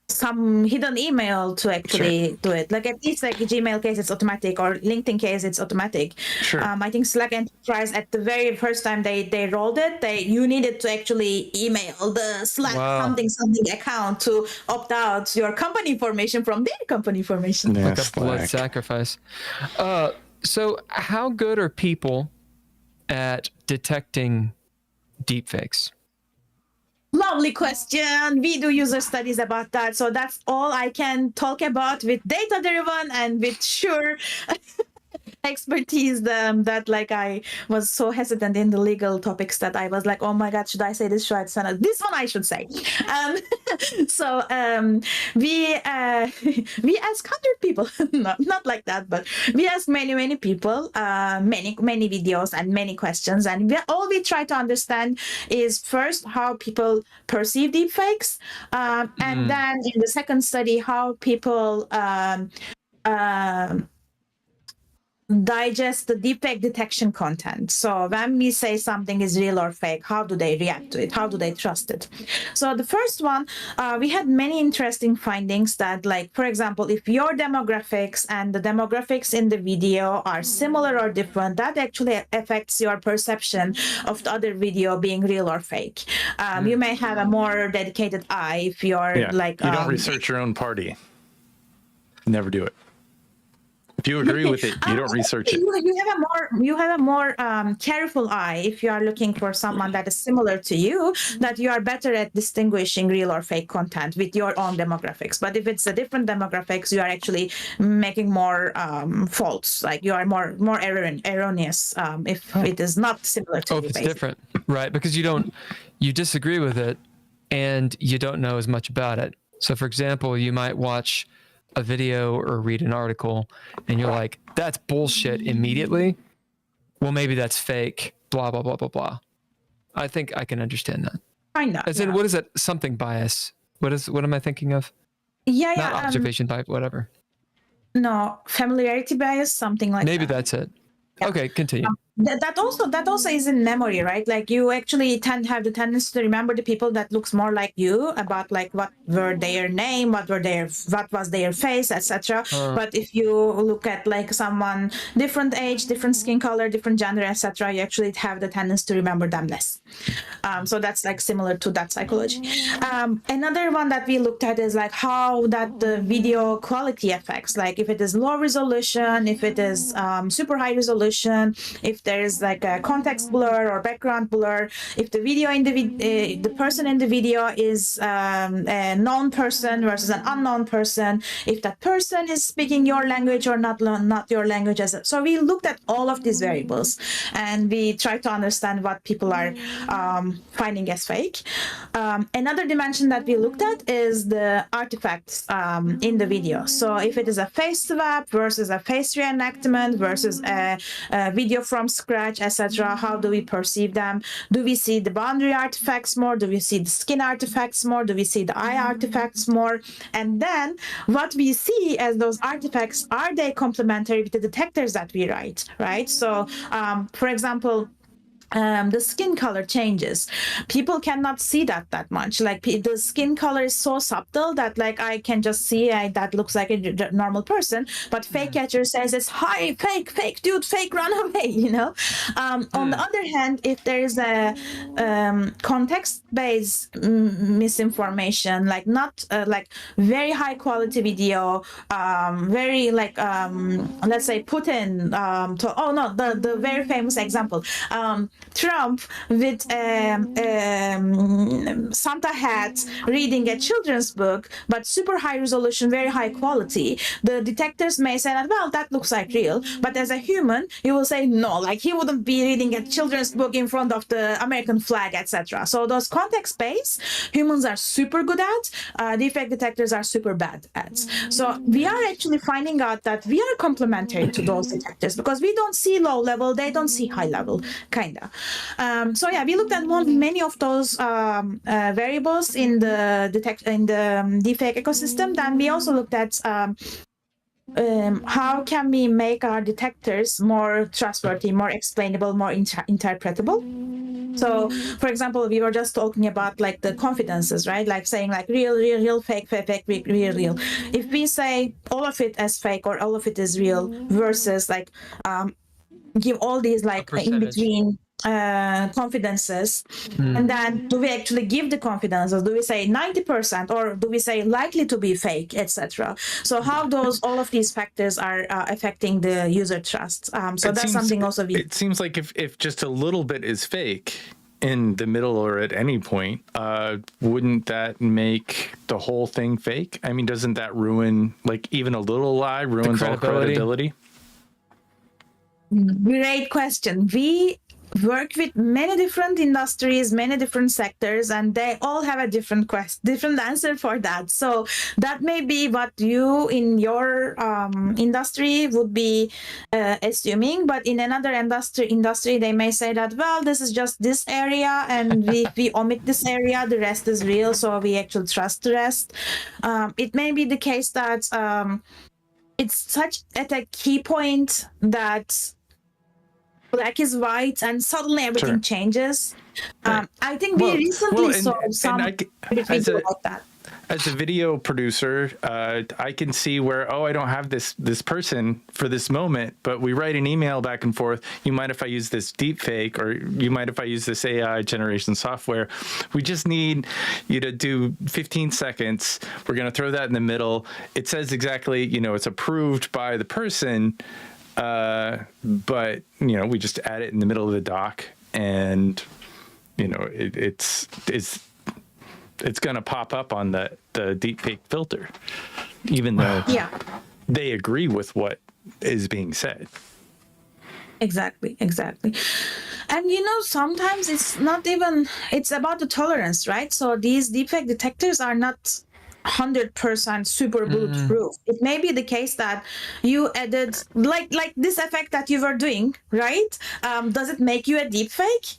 some hidden email to actually do it. Like at least like Gmail case, it's automatic, or LinkedIn case, it's automatic. Sure. I think Slack Enterprise at the very first time they rolled it, you needed to actually email the Slack something account to opt out your company information from their company information. Yeah, like a blood sacrifice. So how good are people at detecting deepfakes? Lovely question. We do user studies about that. So that's all I can talk about with data-driven and with sure expertise that like I was so hesitant in the legal topics that I was like, oh my god, should I say this? Should I say that? This one I should say. So we ask 100 people, not like that, but we ask many people, many videos and many questions, and all we try to understand is first how people perceive deepfakes, and then in the second study how people digest the deepfake detection content. So when we say something is real or fake, how do they react to it? How do they trust it? So the first one, we had many interesting findings that, like, for example, if your demographics and the demographics in the video are similar or different, that actually affects your perception of the other video being real or fake. You may have a more dedicated eye if you're like... You don't research your own party. Never do it. If you agree with it, you don't research it. You have a more careful eye if you are looking for someone that is similar to you, that you are better at distinguishing real or fake content with your own demographics. But if it's a different demographics, you are actually making more faults. Like you are more erroneous if it is not similar to you. If it's different, right? Because you disagree with it and you don't know as much about it. So for example, you might watch a video or read an article and you're like, that's bullshit immediately. Well, maybe that's fake, blah, blah, blah, blah, blah. I think I can understand that. Kind of. As in, what is that? Something bias. What am I thinking of? Not observation bias, whatever. No, familiarity bias, something like that. Maybe that's it. Yeah. Okay, continue. That also is in memory, right? Like you actually have the tendency to remember the people that looks more like you, about like what were their name, what was their face, etc. But if you look at like someone different age, different skin color, different gender, etc., you actually have the tendency to remember them less. So that's like similar to that psychology. Another one that we looked at is like how that the video quality affects, like if it is low resolution, if it is super high resolution, if there is like a context blur or background blur, if the video in the person in the video is a known person versus an unknown person, if that person is speaking your language or not your language. So we looked at all of these variables and we tried to understand what people are finding as fake. Another dimension that we looked at is the artifacts in the video. So if it is a face swap versus a face reenactment versus a video from scratch, etc., how do we perceive them? Do we see the boundary artifacts more? Do we see the skin artifacts more? Do we see the eye artifacts more? And then what we see as those artifacts, are they complementary with the detectors that we write, right? So for example, the skin color changes. People cannot see that much. Like the skin color is so subtle that like I can just see that looks like a normal person, but fake catcher says it's hi, fake dude, fake, run away, you know. On the other hand, if there is a context-based misinformation, like not like very high quality video, very like let's say Putin the very famous example, Trump with Santa hat reading a children's book, but super high resolution, very high quality. The detectors may say that, well, that looks like real, but as a human, you will say no, like he wouldn't be reading a children's book in front of the American flag, etc. So those context-based, humans are super good at, defect detectors are super bad at. So we are actually finding out that we are complementary to those detectors because we don't see low level, they don't see high level, kinda. So yeah, we looked at many of those variables in the deepfake ecosystem. Then we also looked at how can we make our detectors more trustworthy, more explainable, more interpretable. So, for example, we were just talking about like the confidences, right? Like saying like real, fake, real. If we say all of it as fake or all of it is real versus like give all these like in between confidences, and then do we actually give the confidences? Do we say 90% or do we say likely to be fake, etc.? So how all of these factors are affecting the user trust? So that's something also it seems like if just a little bit is fake in the middle or at any point, wouldn't that make the whole thing fake? I mean, doesn't that ruin, like even a little lie ruins all credibility? Great question. We work with many different industries, many different sectors, and they all have a different different answer for that. So that may be what you in your industry would be assuming, but in another industry they may say that, well, this is just this area, and we omit this area, the rest is real, so we actually trust the rest. It may be the case that it's such at a key point that black is white and suddenly everything changes. Right. I think we recently saw some as like that. As a video producer, I can see where, I don't have this person for this moment, but we write an email back and forth. You mind if I use this deepfake, or you mind if I use this AI generation software? We just need you to do 15 seconds. We're going to throw that in the middle. It says exactly, it's approved by the person, but we just add it in the middle of the doc, and it's going to pop up on the deepfake filter, even though they agree with what is being said. Exactly. And sometimes it's about the tolerance, right? So these deepfake detectors are not 100% super bulletproof. It may be the case that you added like this effect that you were doing, right? Does it make you a deepfake?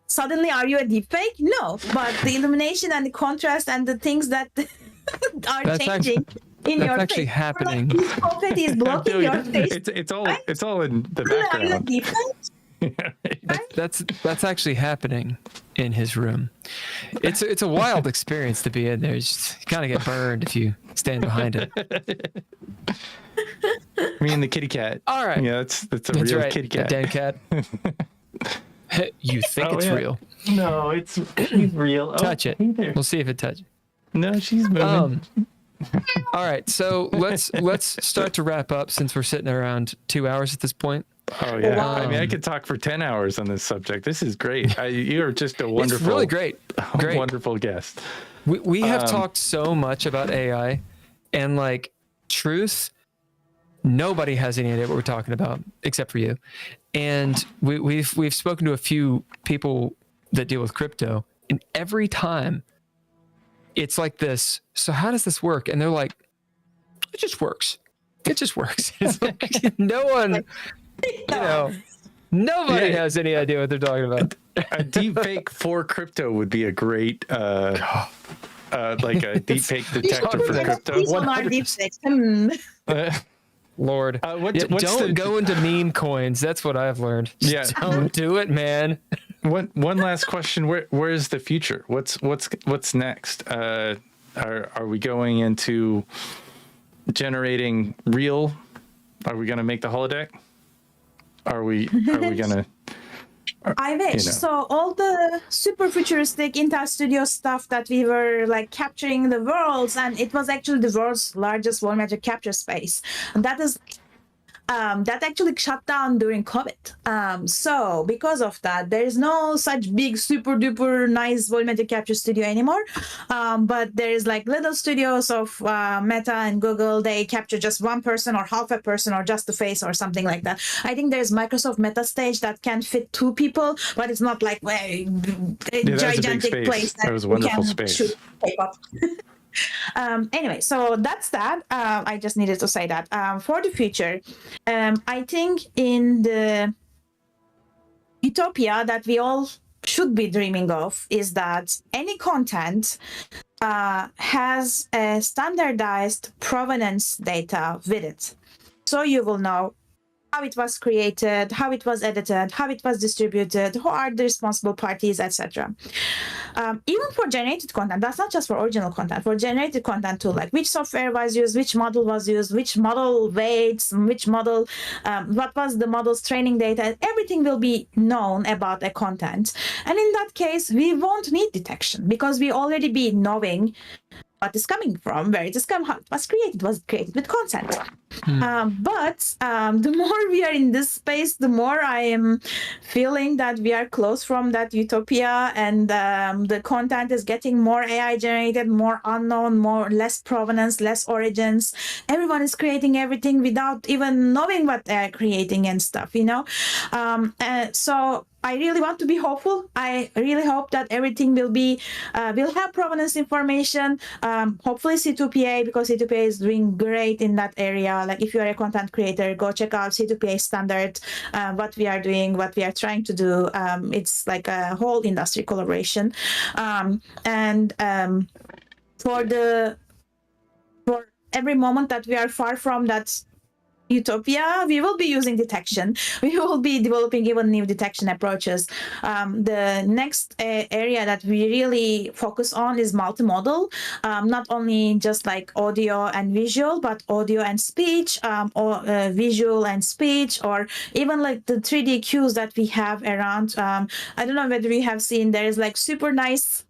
Suddenly, are you a deepfake? No, but the illumination and the contrast and the things that are changing in your face. That's actually happening. Like, this confetti is blocking your face. It's all in the background. Are you a deepfake? That's actually happening in his room. It's a wild experience to be in there. You kind of get burned if you stand behind it. Me and the kitty cat. All right. Yeah, that's a real right. kitty cat. The dead cat. You think it's real? No, she's real. Touch it. We'll see if it touches. No, she's moving. All right, so let's start to wrap up since we're sitting around 2 hours at this point. Oh yeah, I could talk for 10 hours on this subject. This is great. You're just a wonderful, it's really great, wonderful guest. We have talked so much about AI, and truth, nobody has any idea what we're talking about except for you. And we've spoken to a few people that deal with crypto, and every time it's like this. So how does this work? And they're like, it just works. It just works. It's like no one, nobody has any idea what they're talking about. A deepfake for crypto would be a great, like a deepfake detector for crypto. These one are deepfakes. Lord, don't go into meme coins. That's what I've learned. Don't do it, man. One last question: Where is the future? What's next? Are we going into generating real? Are we going to make the holodeck? Are we going to? I wish. So all the super futuristic Intel Studio stuff that we were capturing the worlds, and it was actually the world's largest volumetric capture space. And that actually shut down during COVID. So because of that, there is no such big super duper nice volumetric capture studio anymore. But there is little studios of Meta and Google. They capture just one person or half a person or just the face or something like that. I think there's Microsoft Meta Stage that can fit 2 people, but it's not a gigantic place that was a wonderful space. Anyway, so that's that. I just needed to say that. For the future, I think in the utopia that we all should be dreaming of is that any content has a standardized provenance data with it. So you will know how it was created, how it was edited, how it was distributed, who are the responsible parties, etc. Even for generated content, that's not just for original content, for generated content too, which software was used, which model was used, which model weights, which model, what was the model's training data, everything will be known about a content. And in that case, we won't need detection because we already be knowing what is coming from, where it is coming, how it was created. It was created with consent. But the more we are in this space, the more I am feeling that we are close from that utopia, and the content is getting more AI generated, more unknown, less provenance, less origins. Everyone is creating everything without even knowing what they're creating and stuff, so I really want to be hopeful. I really hope that everything will have provenance information. Hopefully C2PA, because C2PA is doing great in that area. Like if you are a content creator, go check out C2PA standard, what we are doing, what we are trying to do. It's like a whole industry collaboration. For every moment that we are far from that utopia, we will be using detection. We will be developing even new detection approaches. The next area that we really focus on is multimodal, not only just like audio and visual, but audio and speech, or visual and speech, or even like the 3D cues that we have around. I don't know whether you have seen, there is like super nice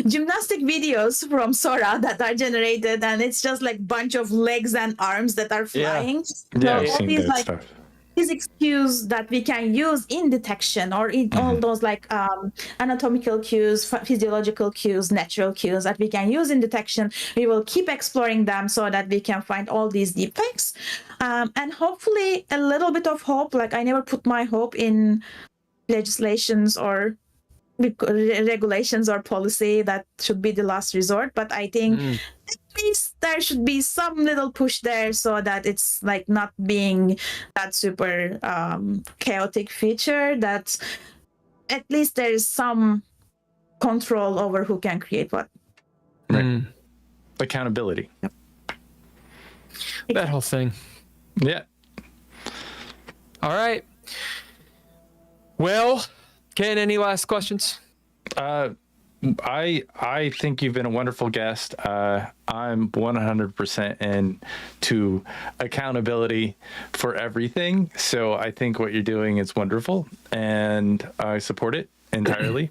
gymnastic videos from Sora that are generated, and it's just like bunch of legs and arms that are flying. I've all seen these that like stuff. physics cues that we can use in detection, or in all those like anatomical cues, physiological cues, natural cues that we can use in detection. We will keep exploring them so that we can find all these deepfakes, and hopefully a little bit of hope. Like I never put my hope in legislations or regulations or policy. That should be the last resort, but I think at least there should be some little push there, so that it's like not being that super chaotic feature, that at least there is some control over who can create what. Right. Accountability. Yep. That whole thing. Yeah. All right. Well, Ken, any last questions? I think you've been a wonderful guest. I'm 100% into accountability for everything. So I think what you're doing is wonderful, and I support it entirely.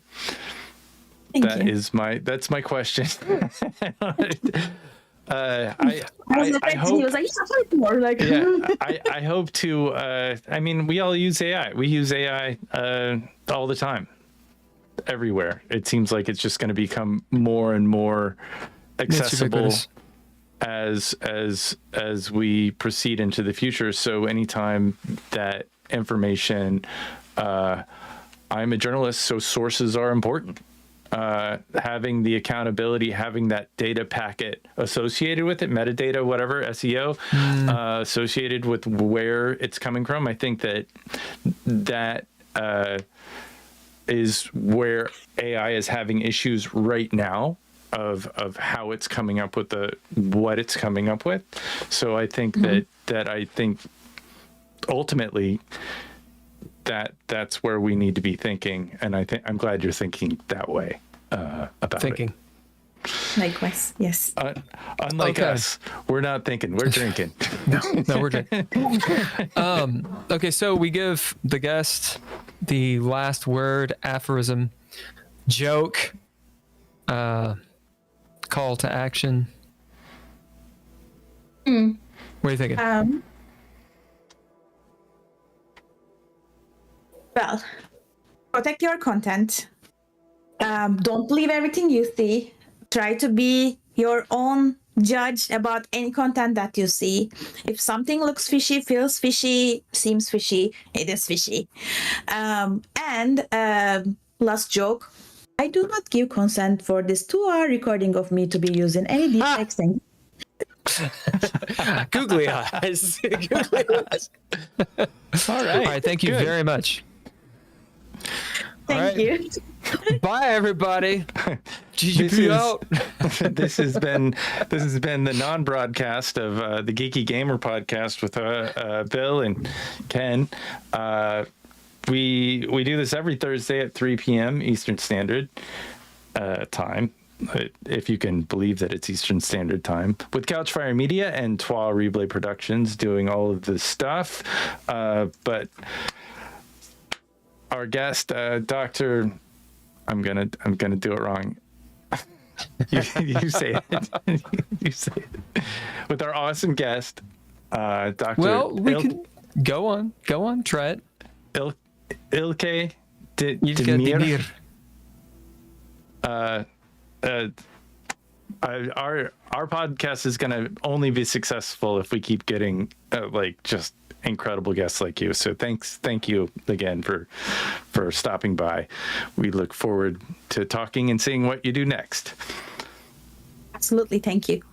That's my question. I hope to. I mean, we all use AI. We use AI all the time, everywhere. It seems like it's just going to become more and more accessible as we proceed into the future. So anytime that information, I'm a journalist, so sources are important. Having the accountability, having that data packet associated with it, metadata, whatever, SEO, associated with where it's coming from. I think that is where AI is having issues right now of how it's coming up with what it's coming up with. So I think that I think ultimately that's where we need to be thinking, and I'm glad you're thinking that way about it. Likewise, yes. Unlike us, we're not thinking, we're drinking. No, we're drinking. Okay, so we give the guest the last word, aphorism, joke, call to action. What are you thinking? Well, protect your content. Don't believe everything you see. Try to be your own judge about any content that you see. If something looks fishy, feels fishy, seems fishy, it is fishy. And last joke, I do not give consent for this 2-hour recording of me to be used in any deepfakes thing. Googly eyes. Googly eyes. All right. Thank you very much. Thank you. Bye, everybody. GGP out. This has been the non-broadcast of the Geeky Gamer Podcast with Bill and Ken. We do this every Thursday at 3 p.m. Eastern Standard Time, if you can believe that it's Eastern Standard Time, with Couchfire Media and Trois Replay Productions doing all of this stuff. But our guest, Dr. I'm gonna do it wrong. You say it. You say it. With our awesome guest, Dr. Well, we can go on, try it. Ilke Ilke Demir. Demir. Our podcast is going to only be successful if we keep getting just incredible guests like you. So thank you again for stopping by. We look forward to talking and seeing what you do next. Absolutely. Thank you.